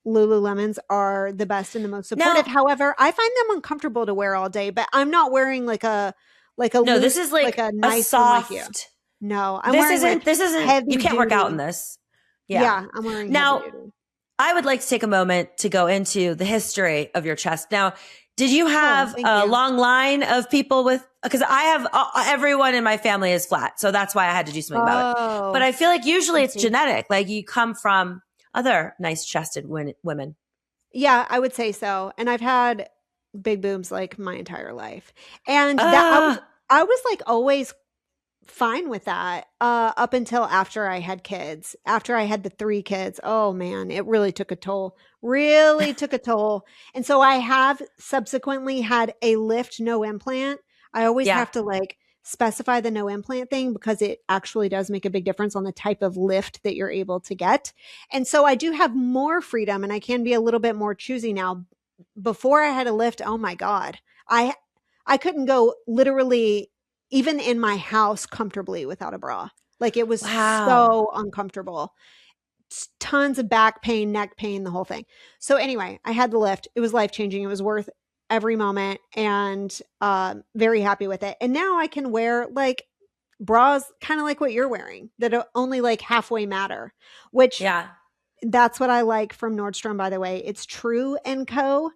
Lululemons are the best and the most supportive. Now, however, I find them uncomfortable to wear all day, but I'm not wearing like a no, loose, this is like a nice soft. one like you. No, I'm this wearing isn't like this isn't heavy you can't work duty. out in this. Yeah, I'm wearing now. Heavy duty. I would like to take a moment to go into the history of your chest. Now, did you have a long line of people with, because I have everyone in my family is flat. So that's why I had to do something about it. But I feel like usually it's genetic. Like you come from other nice chested women. Yeah, I would say so. And I've had big boobs like my entire life. And I was like always fine with that up until after I had kids. After I had the 3 kids, oh man, it really took a toll. And so I have subsequently had a lift, no implant. I always have to like specify the no implant thing because it actually does make a big difference on the type of lift that you're able to get. And so I do have more freedom and I can be a little bit more choosy now. Before I had a lift, oh my God, I couldn't go literally even in my house comfortably without a bra. Like it was so uncomfortable. Tons of back pain, neck pain, the whole thing. So anyway, I had the lift. It was life-changing. It was worth every moment and very happy with it. And now I can wear like bras kind of like what you're wearing that only like halfway matter, which that's what I like from Nordstrom, by the way. It's True & Co.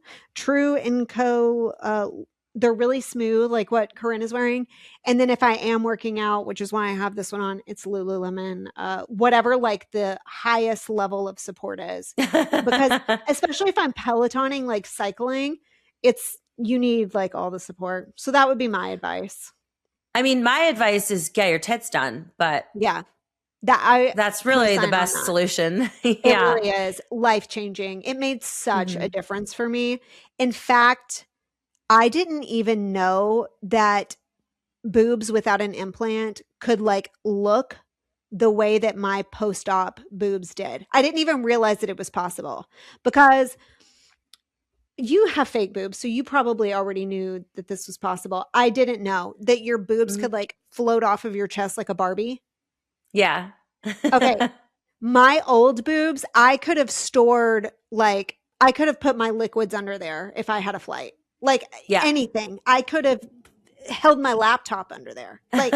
They're really smooth, like what Corinne is wearing. And then if I am working out, which is why I have this one on, it's Lululemon, whatever like the highest level of support is. Because especially if I'm Pelotoning, like cycling, you need like all the support. So that would be my advice. I mean, my advice is get your tits done, but Yeah. That's really the best solution. It really is life-changing. It made such a difference for me. In fact, I didn't even know that boobs without an implant could like look the way that my post-op boobs did. I didn't even realize that it was possible because you have fake boobs, so you probably already knew that this was possible. I didn't know that your boobs could like float off of your chest like a Barbie. Yeah. Okay. My old boobs, I could have stored like I could have put my liquids under there if I had a flight. Like anything. I could have held my laptop under there. Like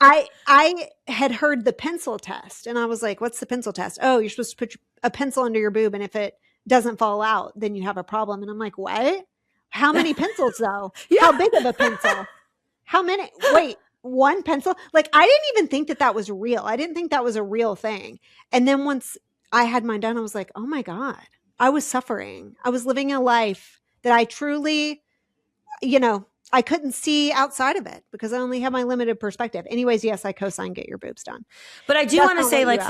I had heard the pencil test and I was like, what's the pencil test? Oh, you're supposed to put a pencil under your boob and if it doesn't fall out, then you have a problem. And I'm like, what? How many pencils though? Yeah. How big of a pencil? How many? Wait, one pencil? Like I didn't even think that was real. I didn't think that was a real thing. And then once I had mine done, I was like, oh my God, I was suffering. I was living a life that I truly, I couldn't see outside of it because I only have my limited perspective. Anyways, yes, I co-sign get your boobs done. But I do want to say like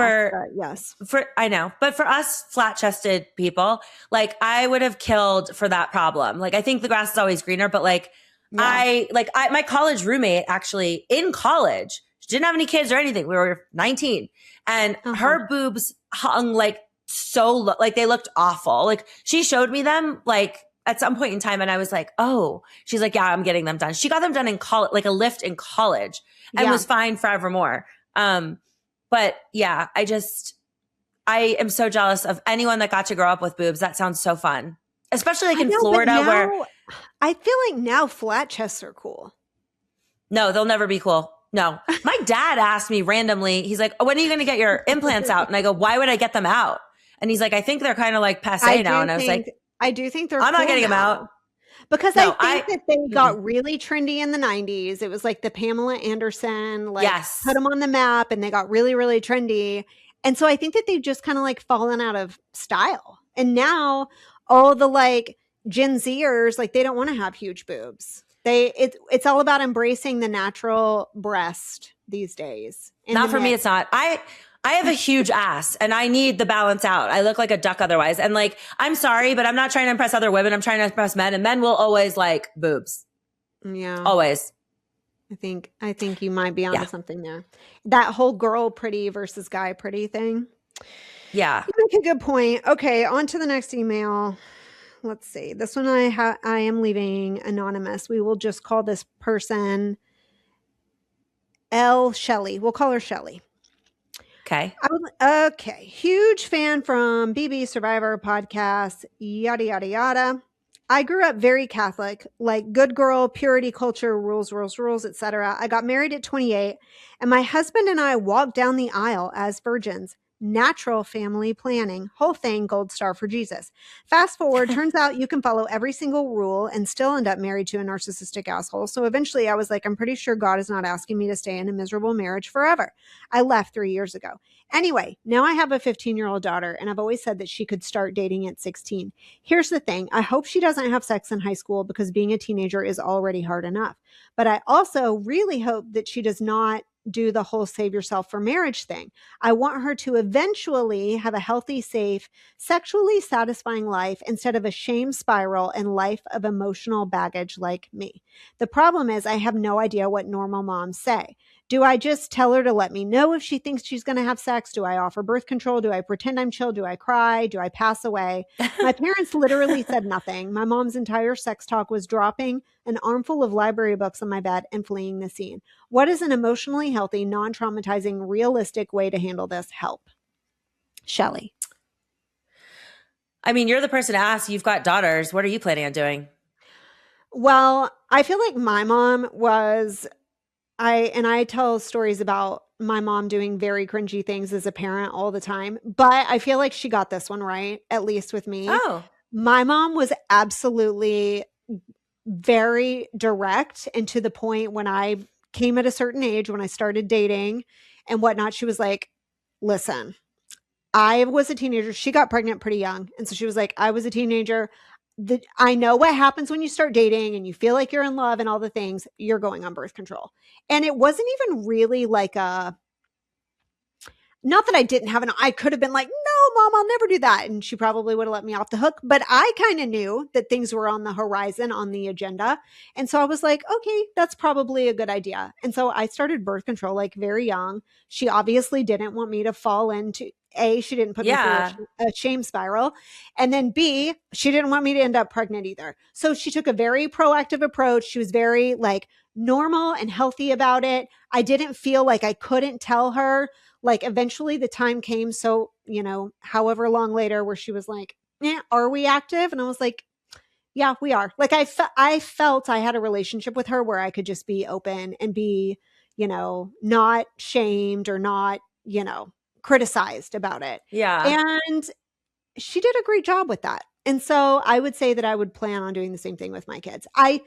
yes, I know, but for us flat chested people, like I would have killed for that problem. Like I think the grass is always greener, but like my college roommate actually in college, she didn't have any kids or anything. We were 19 and her boobs hung like so low, like they looked awful. Like she showed me them like at some point in time and I was like, oh, she's like, yeah, I'm getting them done. She got them done in college, like a lift in college and was fine forevermore. But yeah, I am so jealous of anyone that got to grow up with boobs. That sounds so fun. Especially like in Florida where I feel like now flat chests are cool. No, they'll never be cool. No. My dad asked me randomly, he's like, oh, when are you going to get your implants out? And I go, why would I get them out? And he's like, I think they're kind of like passe now. And I was like, I do think they're I'm not getting them out. Because I think that they got really trendy in the 90s. It was like the Pamela Anderson, like put them on the map and they got really, really trendy. And so I think that they've just kind of like fallen out of style. And now all the like Gen Zers, like they don't want to have huge boobs. It's all about embracing the natural breast these days. Not for me, it's not. I have a huge ass and I need the balance out. I look like a duck otherwise. And like, I'm sorry, but I'm not trying to impress other women. I'm trying to impress men and men will always like boobs. Yeah. Always. I think you might be onto something there. That whole girl pretty versus guy pretty thing. Yeah. You make a good point. Okay. On to the next email. Let's see. This one I am leaving anonymous. We will just call this person L. Shelley. We'll call her Shelley. Okay. Okay. Huge fan from BB Survivor podcast, yada, yada, yada. I grew up very Catholic, like good girl, purity culture, rules, etc. I got married at 28 and my husband and I walked down the aisle as virgins. Natural family planning, whole thing, gold star for Jesus. Fast forward, turns out you can follow every single rule and still end up married to a narcissistic asshole. So eventually I was like, I'm pretty sure God is not asking me to stay in a miserable marriage forever. I left 3 years ago. Anyway, now I have a 15-year-old daughter and I've always said that she could start dating at 16. Here's the thing. I hope she doesn't have sex in high school because being a teenager is already hard enough. But I also really hope that she does not do the whole save yourself for marriage thing. I want her to eventually have a healthy, safe, sexually satisfying life instead of a shame spiral and life of emotional baggage like me. The problem is I have no idea what normal moms say. Do I just tell her to let me know if she thinks she's going to have sex? Do I offer birth control? Do I pretend I'm chill? Do I cry? Do I pass away? My parents literally said nothing. My mom's entire sex talk was dropping an armful of library books on my bed and fleeing the scene. What is an emotionally healthy, non-traumatizing, realistic way to handle this? Help. Shelley. I mean, you're the person to ask. You've got daughters. What are you planning on doing? Well, I feel like my mom was... I tell stories about my mom doing very cringy things as a parent all the time, but I feel like she got this one right, at least with me. Oh. My mom was absolutely very direct, and to the point when I came at a certain age, when I started dating and whatnot, she was like, listen, I was a teenager. She got pregnant pretty young. And so she was like, I was a teenager. I know what happens when you start dating and you feel like you're in love and all the things. You're going on birth control. And it wasn't even really like not that I didn't have I could have been like, no, mom, I'll never do that. And she probably would have let me off the hook. But I kind of knew that things were on the horizon, on the agenda. And so I was like, okay, that's probably a good idea. And so I started birth control like very young. She obviously didn't want me to fall into she didn't put me through a shame spiral. And then B, she didn't want me to end up pregnant either. So she took a very proactive approach. She was very like normal and healthy about it. I didn't feel like I couldn't tell her. Like eventually the time came. So, however long later where she was like, are we active? And I was like, yeah, we are. Like I felt I had a relationship with her where I could just be open and be, not shamed or not, criticized about it. Yeah. And she did a great job with that. And so I would say that I would plan on doing the same thing with my kids. I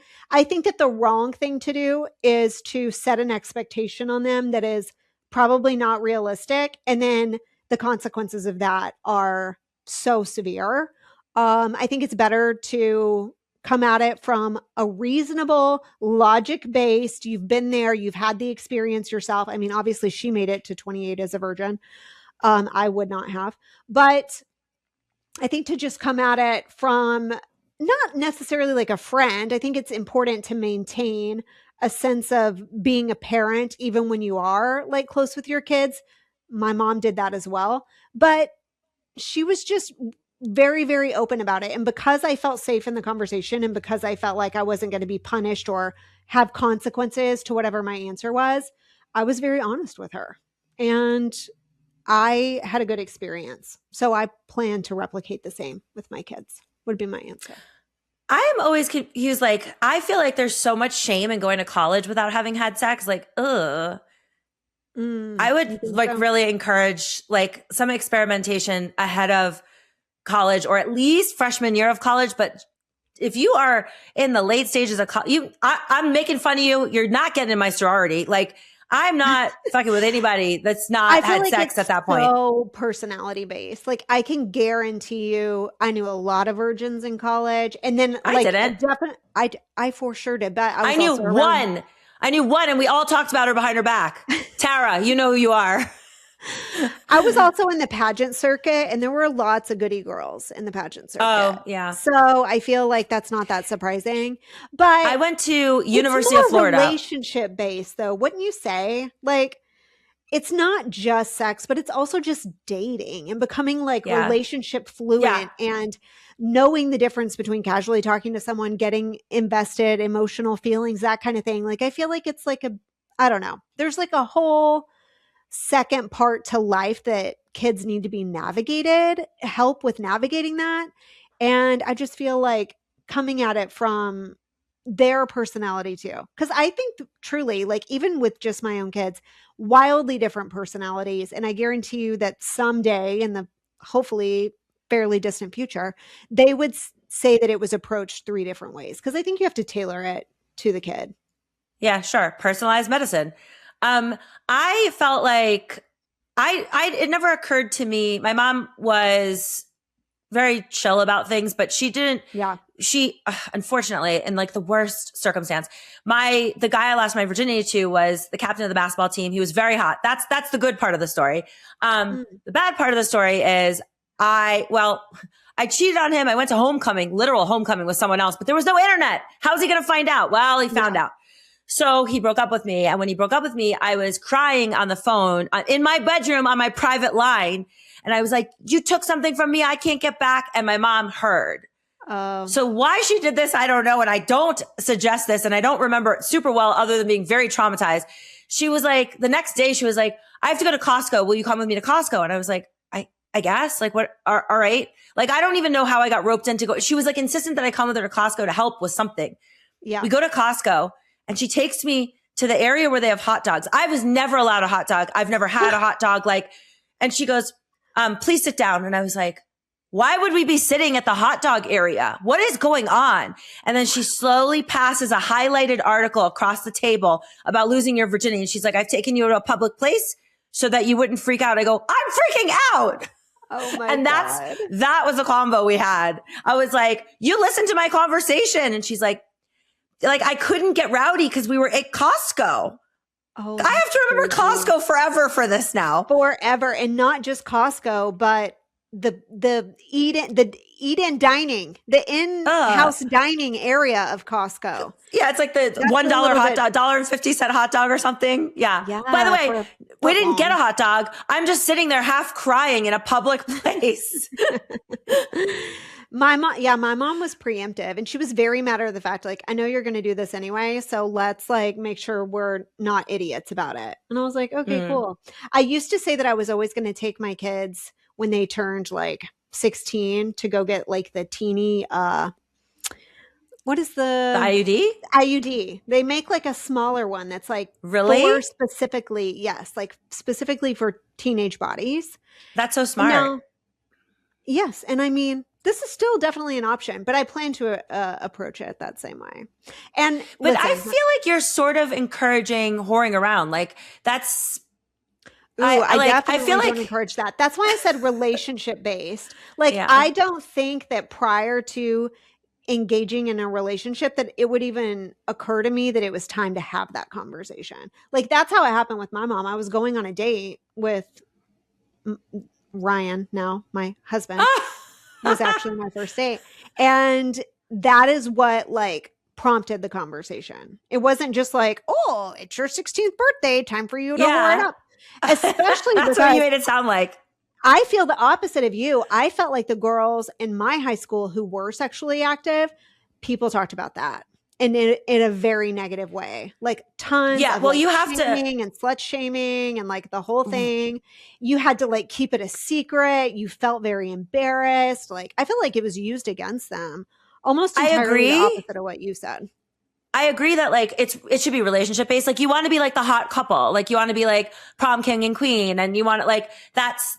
think that the wrong thing to do is to set an expectation on them that is probably not realistic. And then the consequences of that are so severe. I think it's better to come at it from a reasonable, logic-based, you've been there, you've had the experience yourself. I mean, obviously she made it to 28 as a virgin. I would not have. But I think to just come at it from not necessarily like a friend, I think it's important to maintain a sense of being a parent, even when you are like close with your kids. My mom did that as well, but she was just very, very open about it. And because I felt safe in the conversation and because I felt like I wasn't going to be punished or have consequences to whatever my answer was, I was very honest with her. And I had a good experience. So I plan to replicate the same with my kids, would be my answer. I am always confused. Like, I feel like there's so much shame in going to college without having had sex. Like, I would like really encourage like some experimentation ahead of college or at least freshman year of college. But if you are in the late stages of college, I'm making fun of you. You're not getting in my sorority. Like, I'm not fucking with anybody that's not had sex at that point. So personality based. Like I can guarantee you, I knew a lot of virgins in college, and then I didn't. I for sure did. But I knew one. I knew one, and we all talked about her behind her back. Tara, you know who you are. I was also in the pageant circuit, and there were lots of goody girls in the pageant circuit. Oh, yeah. So I feel like that's not that surprising. But I went to University of Florida. Relationship based, though, wouldn't you say? Like, it's not just sex, but it's also just dating and becoming like relationship fluent and knowing the difference between casually talking to someone, getting invested, emotional feelings, that kind of thing. Like, I feel like it's like I don't know. There's like a whole second part to life that kids need to be help with navigating that. And I just feel like coming at it from their personality too. Because I think truly, like even with just my own kids, wildly different personalities. And I guarantee you that someday in the hopefully fairly distant future, they would say that it was approached 3 different ways. Because I think you have to tailor it to the kid. Yeah, sure. Personalized medicine. I felt like it never occurred to me. My mom was very chill about things, but she didn't, she, unfortunately, in like the worst circumstance, the guy I lost my virginity to was the captain of the basketball team. He was very hot. That's the good part of the story. The bad part of the story is I cheated on him. I went to homecoming, literal homecoming with someone else, but there was no internet. How was he going to find out? Well, he found out. So he broke up with me. And when he broke up with me, I was crying on the phone in my bedroom on my private line. And I was like, you took something from me I can't get back. And my mom heard. So why she did this, I don't know. And I don't suggest this. And I don't remember it super well other than being very traumatized. She was like, the next day she was like, I have to go to Costco. Will you come with me to Costco? And I was like, I guess like what, all right. Like, I don't even know how I got roped in to go. She was like insistent that I come with her to Costco to help with something. Yeah. We go to Costco. And she takes me to the area where they have hot dogs. I was never allowed a hot dog. I've never had a hot dog. And she goes, please sit down. And I was like, why would we be sitting at the hot dog area? What is going on? And then she slowly passes a highlighted article across the table about losing your virginity. And she's like, I've taken you to a public place so that you wouldn't freak out. I go, I'm freaking out. Oh my And God. that was a combo we had. I was like, you listen to my conversation. And she's like I couldn't get rowdy because we were at Costco. Oh, I have to remember crazy. Costco forever for this now. Forever. And not just Costco, but the eat-in dining, the in-house dining area of Costco. Yeah, it's like the $1 hot dog, $1.50 hot dog or something. Yeah. By the way, we didn't get a hot dog. I'm just sitting there half crying in a public place. My mom was preemptive, and she was very matter of the fact, like, I know you're going to do this anyway, so let's like make sure we're not idiots about it. And I was like, okay, cool. I used to say that I was always going to take my kids when they turned like 16 to go get like the teeny, what is the IUD? IUD. They make like a smaller one that's like for specifically, yes, like specifically for teenage bodies. That's so smart. Now, yes, and I mean, this is still definitely an option, but I plan to approach it that same way. But I feel like you're sort of encouraging whoring around. Like that's. I definitely don't encourage that. That's why I said relationship based. Like I don't think that prior to engaging in a relationship that it would even occur to me that it was time to have that conversation. Like that's how it happened with my mom. I was going on a date with Ryan, now my husband. Was actually my first date. And that is what like prompted the conversation. It wasn't just like, oh, it's your 16th birthday, time for you to whore it up. Especially that's what you made it sound like. I feel the opposite of you. I felt like the girls in my high school who were sexually active, people talked about that. And in a very negative way, like tons of well, you have to and slut shaming and like the whole thing. You had to like keep it a secret. You felt very embarrassed. Like I feel like it was used against them. Almost entirely the opposite of what you said. I agree that like it should be relationship based. Like you want to be like the hot couple. Like you want to be like prom king and queen, and you want to like that's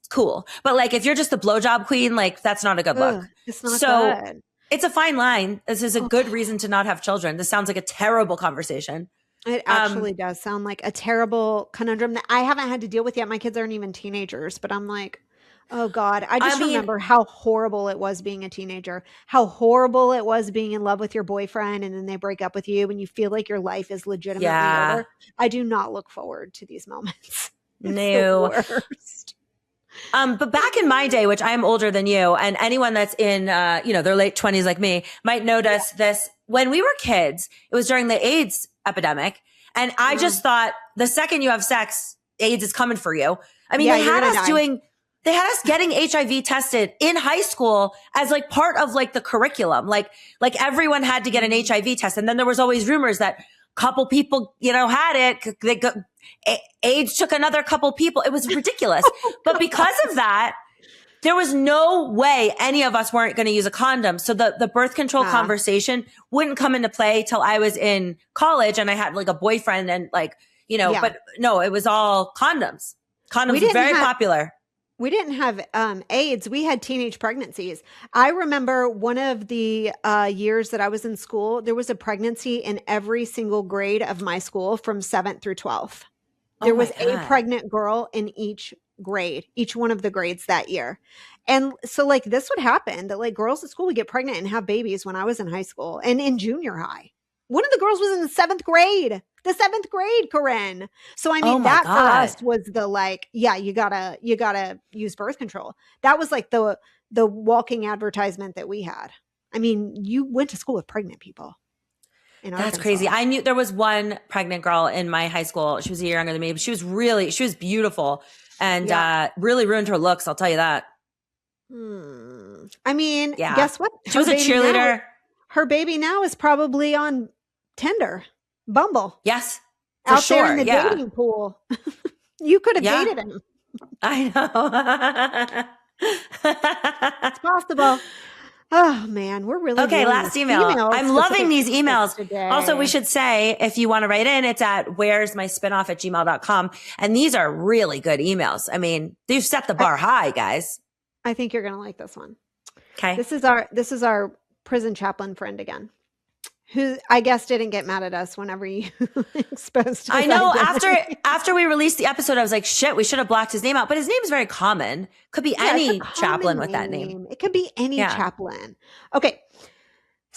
cool. But like if you're just the blowjob queen, like that's not a good look. It's not good. It's a fine line. This is a good reason to not have children. This sounds like a terrible conversation. It actually does sound like a terrible conundrum that I haven't had to deal with yet. My kids aren't even teenagers, but I'm like, oh God, I just remember how horrible it was being a teenager, how horrible it was being in love with your boyfriend and then they break up with you and you feel like your life is legitimately over. I do not look forward to these moments. No. The worst. But back in my day, which I'm older than you, and anyone that's in, their late 20s like me might notice this. When we were kids, it was during the AIDS epidemic. And I just thought the second you have sex, AIDS is coming for you. I mean, they had us getting HIV tested in high school as like part of like the curriculum. Like everyone had to get an HIV test. And then there was always rumors that couple people, had it. AIDS took another couple people. It was ridiculous. But because of that, there was no way any of us weren't going to use a condom. So the birth control conversation wouldn't come into play till I was in college and I had like a boyfriend and like, but no, it was all condoms. Condoms were very popular. We didn't have AIDS. We had teenage pregnancies. I remember one of the years that I was in school, there was a pregnancy in every single grade of my school from 7th through 12th. There was a pregnant girl in each grade, each one of the grades that year. And so like this would happen that like girls at school would get pregnant and have babies when I was in high school and in junior high. One of the girls was in the 7th grade. The 7th grade, Corinne. So I mean, that for us was the like, you gotta use birth control. That was like the walking advertisement that we had. I mean, you went to school with pregnant people. That's crazy. I knew there was one pregnant girl in my high school. She was a year younger than me, but she was beautiful and really ruined her looks. I'll tell you that. I mean, guess what? She was a cheerleader. Her baby now is probably on Tinder. Bumble. Yes. Out there in the dating pool. You could have dated him. I know. It's possible. Oh man, we're really okay. Last email. I'm loving these emails. Today. Also, we should say if you want to write in, it's at where'smyspinoff@gmail.com. And these are really good emails. I mean, they've set the bar high, guys. I think you're gonna like this one. Okay. This is our prison chaplain friend again. who I guess didn't get mad at us whenever you exposed his I know identity. after we released the episode, I was like, shit, we should have blocked his name out. But his name is very common. Could be any chaplain with that name. It could be any chaplain. Okay.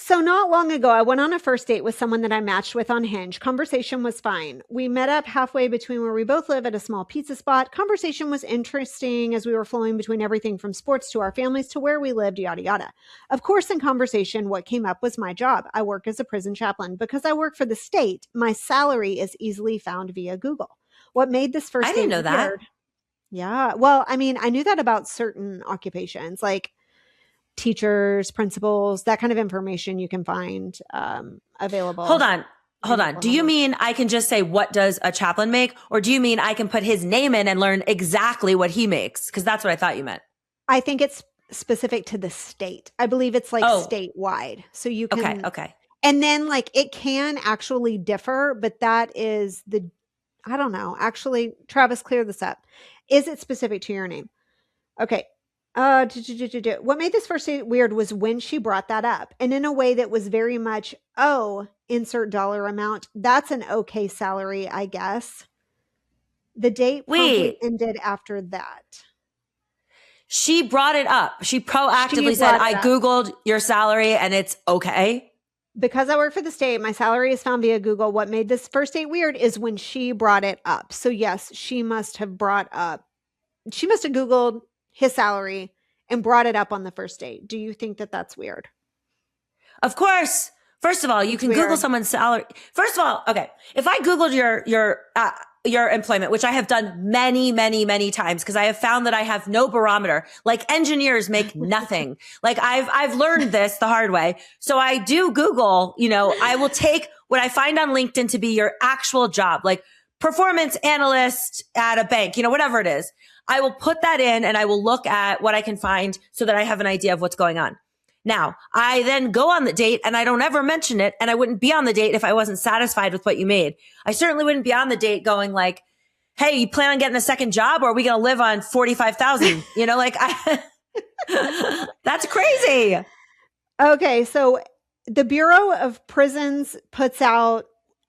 So not long ago, I went on a first date with someone that I matched with on Hinge. Conversation was fine. We met up halfway between where we both live at a small pizza spot. Conversation was interesting as we were flowing between everything from sports to our families to where we lived, yada, yada. Of course, in conversation, what came up was my job. I work as a prison chaplain. Because I work for the state, my salary is easily found via Google. What made this first date I didn't know that. weird? Yeah. Well, I mean, I knew that about certain occupations, like teachers, principals, that kind of information you can find available. Hold on. Do you mean I can just say, what does a chaplain make? Or do you mean I can put his name in and learn exactly what he makes? Because that's what I thought you meant. I think it's specific to the state. I believe it's like statewide. So you can. Okay. And then like it can actually differ, but that is I don't know. Actually, Travis, clear this up. Is it specific to your name? Okay. What made this first date weird was when she brought that up, and in a way that was very much, insert dollar amount. That's an okay salary, I guess. The date promptly ended after that. She brought it up. She proactively said, I Googled your salary and it's okay. Because I work for the state, my salary is found via Google. What made this first date weird is when she brought it up. So yes, she must have Googled his salary and brought it up on the first date. Do you think that that's weird? Of course. First of all, you can Google someone's salary. First of all, okay. If I Googled your employment, which I have done many, many, many times, because I have found that I have no barometer. Like engineers make nothing. Like I've learned this the hard way. So I do Google, I will take what I find on LinkedIn to be your actual job, like performance analyst at a bank, whatever it is. I will put that in and I will look at what I can find so that I have an idea of what's going on. Now, I then go on the date and I don't ever mention it, and I wouldn't be on the date if I wasn't satisfied with what you made. I certainly wouldn't be on the date going like, hey, you plan on getting a second job, or are we going to live on 45,000? That's crazy. Okay. So the Bureau of Prisons puts out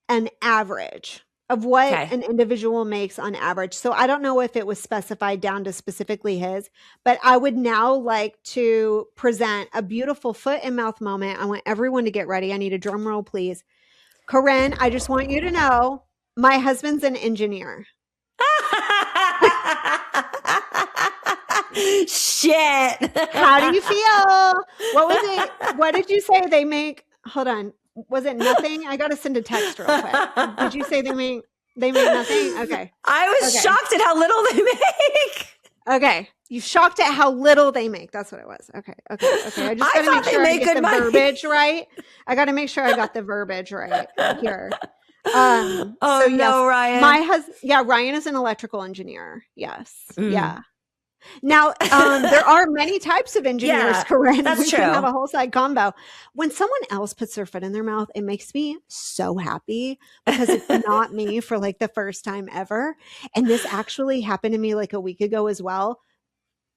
an average of what an individual makes on average. So I don't know if it was specified down to specifically his, but I would now like to present a beautiful foot and mouth moment. I want everyone to get ready. I need a drum roll, please. Corinne, I just want you to know my husband's an engineer. Shit. How do you feel? What was it? What did you say they make? Hold on. Was it nothing? I got to send a text real quick. Did you say they make nothing? Okay. I was shocked at how little they make. Okay. You shocked at how little they make. That's what it was. Okay. I just got to make sure I get the verbiage right. I got to make sure I got the verbiage right here. Ryan. My husband. Yeah. Ryan is an electrical engineer. Yes. Mm. Yeah. Now, there are many types of engineers, Corinne. That's true. We can have a whole side combo. When someone else puts their foot in their mouth, it makes me so happy because it's not me for like the first time ever. And this actually happened to me like a week ago as well.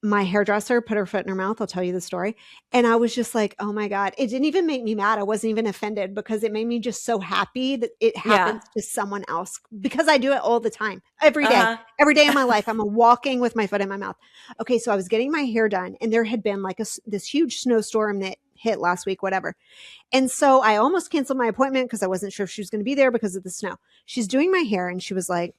My hairdresser put her foot in her mouth. I'll tell you the story. And I was just like, oh my God. It didn't even make me mad. I wasn't even offended because it made me just so happy that it happens to someone else, because I do it all the time, every day. Every day of my life, I'm walking with my foot in my mouth. Okay. So I was getting my hair done and there had been like this huge snowstorm that hit last week, whatever. And so I almost canceled my appointment because I wasn't sure if she was going to be there because of the snow. She's doing my hair and she was like,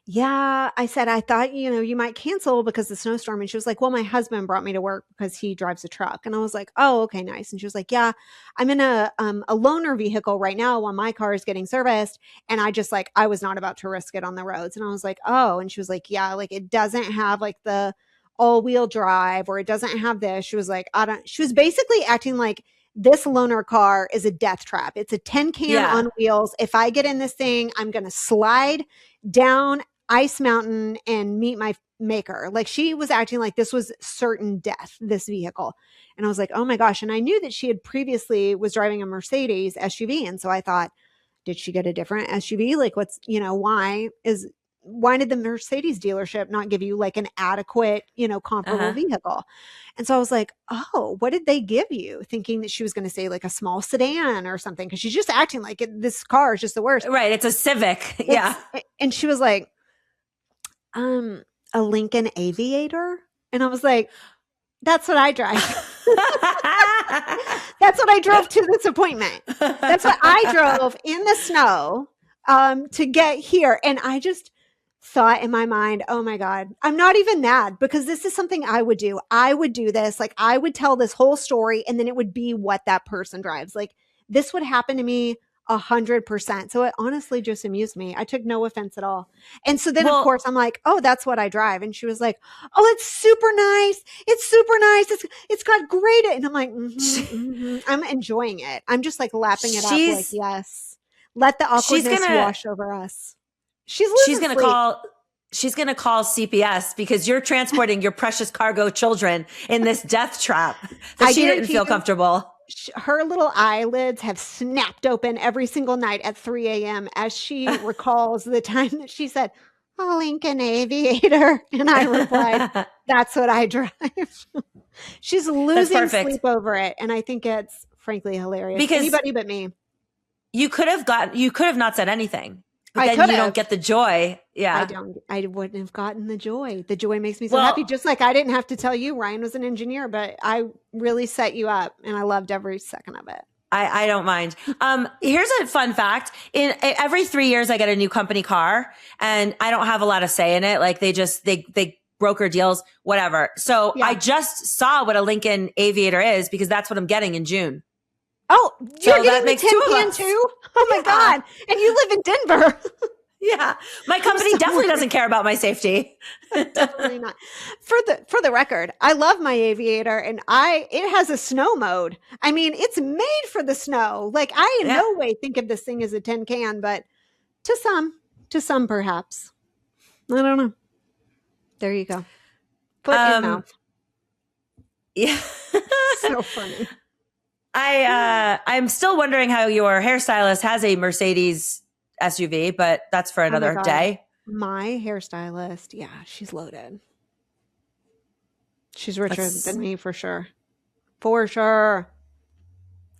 yeah, I said, I thought, you might cancel because of the snowstorm. And she was like, well, my husband brought me to work because he drives a truck. And I was like, oh, okay, nice. And she was like, yeah, I'm in a loaner vehicle right now while my car is getting serviced. And I was not about to risk it on the roads. And I was like, oh, and she was like, yeah, like it doesn't have like the all wheel drive, or it doesn't have this. She was like, she was basically acting like this loaner car is a death trap. It's a tin can on wheels. If I get in this thing, I'm going to slide down Ice Mountain and meet my maker. Like she was acting like this was certain death, this vehicle. And I was like, oh my gosh. And I knew that she had previously was driving a Mercedes SUV. And so I thought, did she get a different SUV? Like why is why did the Mercedes dealership not give you like an adequate, comparable vehicle? And so I was like, oh, what did they give you? Thinking that she was going to say like a small sedan or something. Cause she's just acting like this car is just the worst. Right. It's a Civic. Yeah. And she was like, a Lincoln Aviator. And I was like, that's what I drive. That's what I drove to this appointment. That's what I drove in the snow to get here. And I just thought in my mind, oh my God, I'm not even mad because this is something I would do. I would do this. Like I would tell this whole story and then it would be what that person drives. Like this would happen to me 100%. So it honestly just amused me. I took no offense at all. And so then of course I'm like, oh, that's what I drive. And she was like, oh, it's super nice. It's super nice. It's got great. And I'm like, I'm enjoying it. I'm just like lapping it up. Like, yes, let the awkwardness wash over us. She's going to call CPS because you're transporting your precious cargo children in this death trap that she didn't feel comfortable. Her little eyelids have snapped open every single night at 3 a.m. as she recalls the time that she said, oh, Lincoln Aviator. And I replied, that's what I drive. She's losing sleep over it. And I think it's frankly hilarious. Because anybody but me. You could have not said anything. But then you don't get the joy. Yeah. I wouldn't have gotten the joy. The joy makes me so happy. Just like I didn't have to tell you Ryan was an engineer, but I really set you up and I loved every second of it. I don't mind. Here's a fun fact. Every 3 years I get a new company car and I don't have a lot of say in it. Like they broker deals, whatever. So I just saw what a Lincoln Aviator is because that's what I'm getting in June. Oh, you're getting the tin can too? Oh my God. And you live in Denver. Yeah. My company definitely doesn't care about my safety. Definitely not. For the record, I love my Aviator and it has a snow mode. I mean, it's made for the snow. Like I in no way think of this thing as a tin can, but to some perhaps. I don't know. There you go. Foot in mouth. Yeah. So funny. I'm still wondering how your hairstylist has a Mercedes SUV, but that's for another day. My hairstylist, she's loaded. She's richer than me for sure. For sure.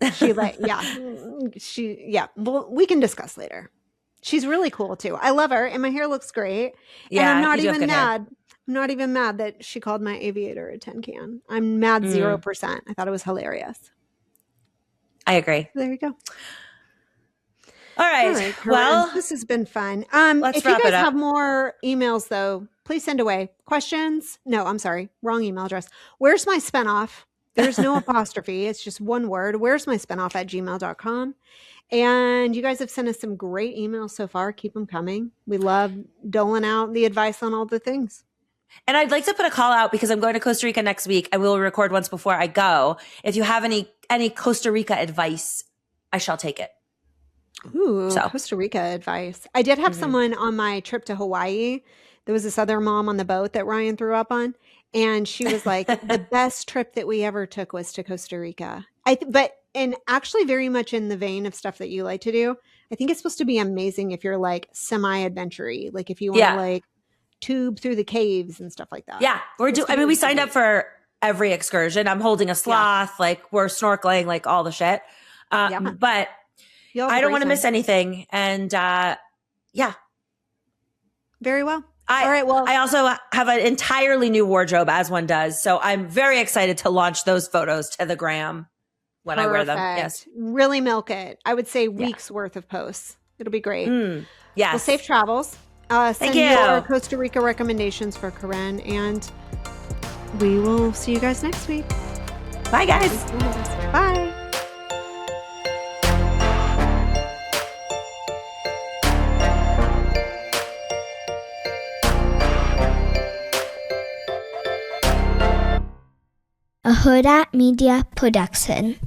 Well, we can discuss later. She's really cool too. I love her and my hair looks great. Yeah, and I'm not even mad. I'm not even mad that she called my Aviator a tin can. I'm mad 0%. I thought it was hilarious. I agree. There you go. All right. Well, this has been fun. Let's if you wrap guys it up. have more emails though, please send away questions. No, I'm sorry. Wrong email address. Where's my spinoff? There's no apostrophe. It's just one word. Where's my spinoff at gmail.com. And you guys have sent us some great emails so far. Keep them coming. We love doling out the advice on all the things. And I'd like to put a call out because I'm going to Costa Rica next week. I will record once before I go. If you have any Costa Rica advice, I shall take it. Ooh, Costa Rica advice. I did have someone on my trip to Hawaii. There was this other mom on the boat that Ryan threw up on. And she was like, the best trip that we ever took was to Costa Rica. And actually very much in the vein of stuff that you like to do. I think it's supposed to be amazing if you're like semi-adventure-y. Like if you want to like tube through the caves and stuff like that. Yeah. We signed up for every excursion. I'm holding a sloth, like we're snorkeling, like all the shit. But I don't want to miss anything. And very well. All right. Well, I also have an entirely new wardrobe as one does. So I'm very excited to launch those photos to the gram when I wear them. Yes. Really milk it. I would say weeks worth of posts. It'll be great. Yes. Well, safe travels. Send your Costa Rica recommendations for Corinne, and we will see you guys next week. Bye, guys. Bye. A Huda Media Production.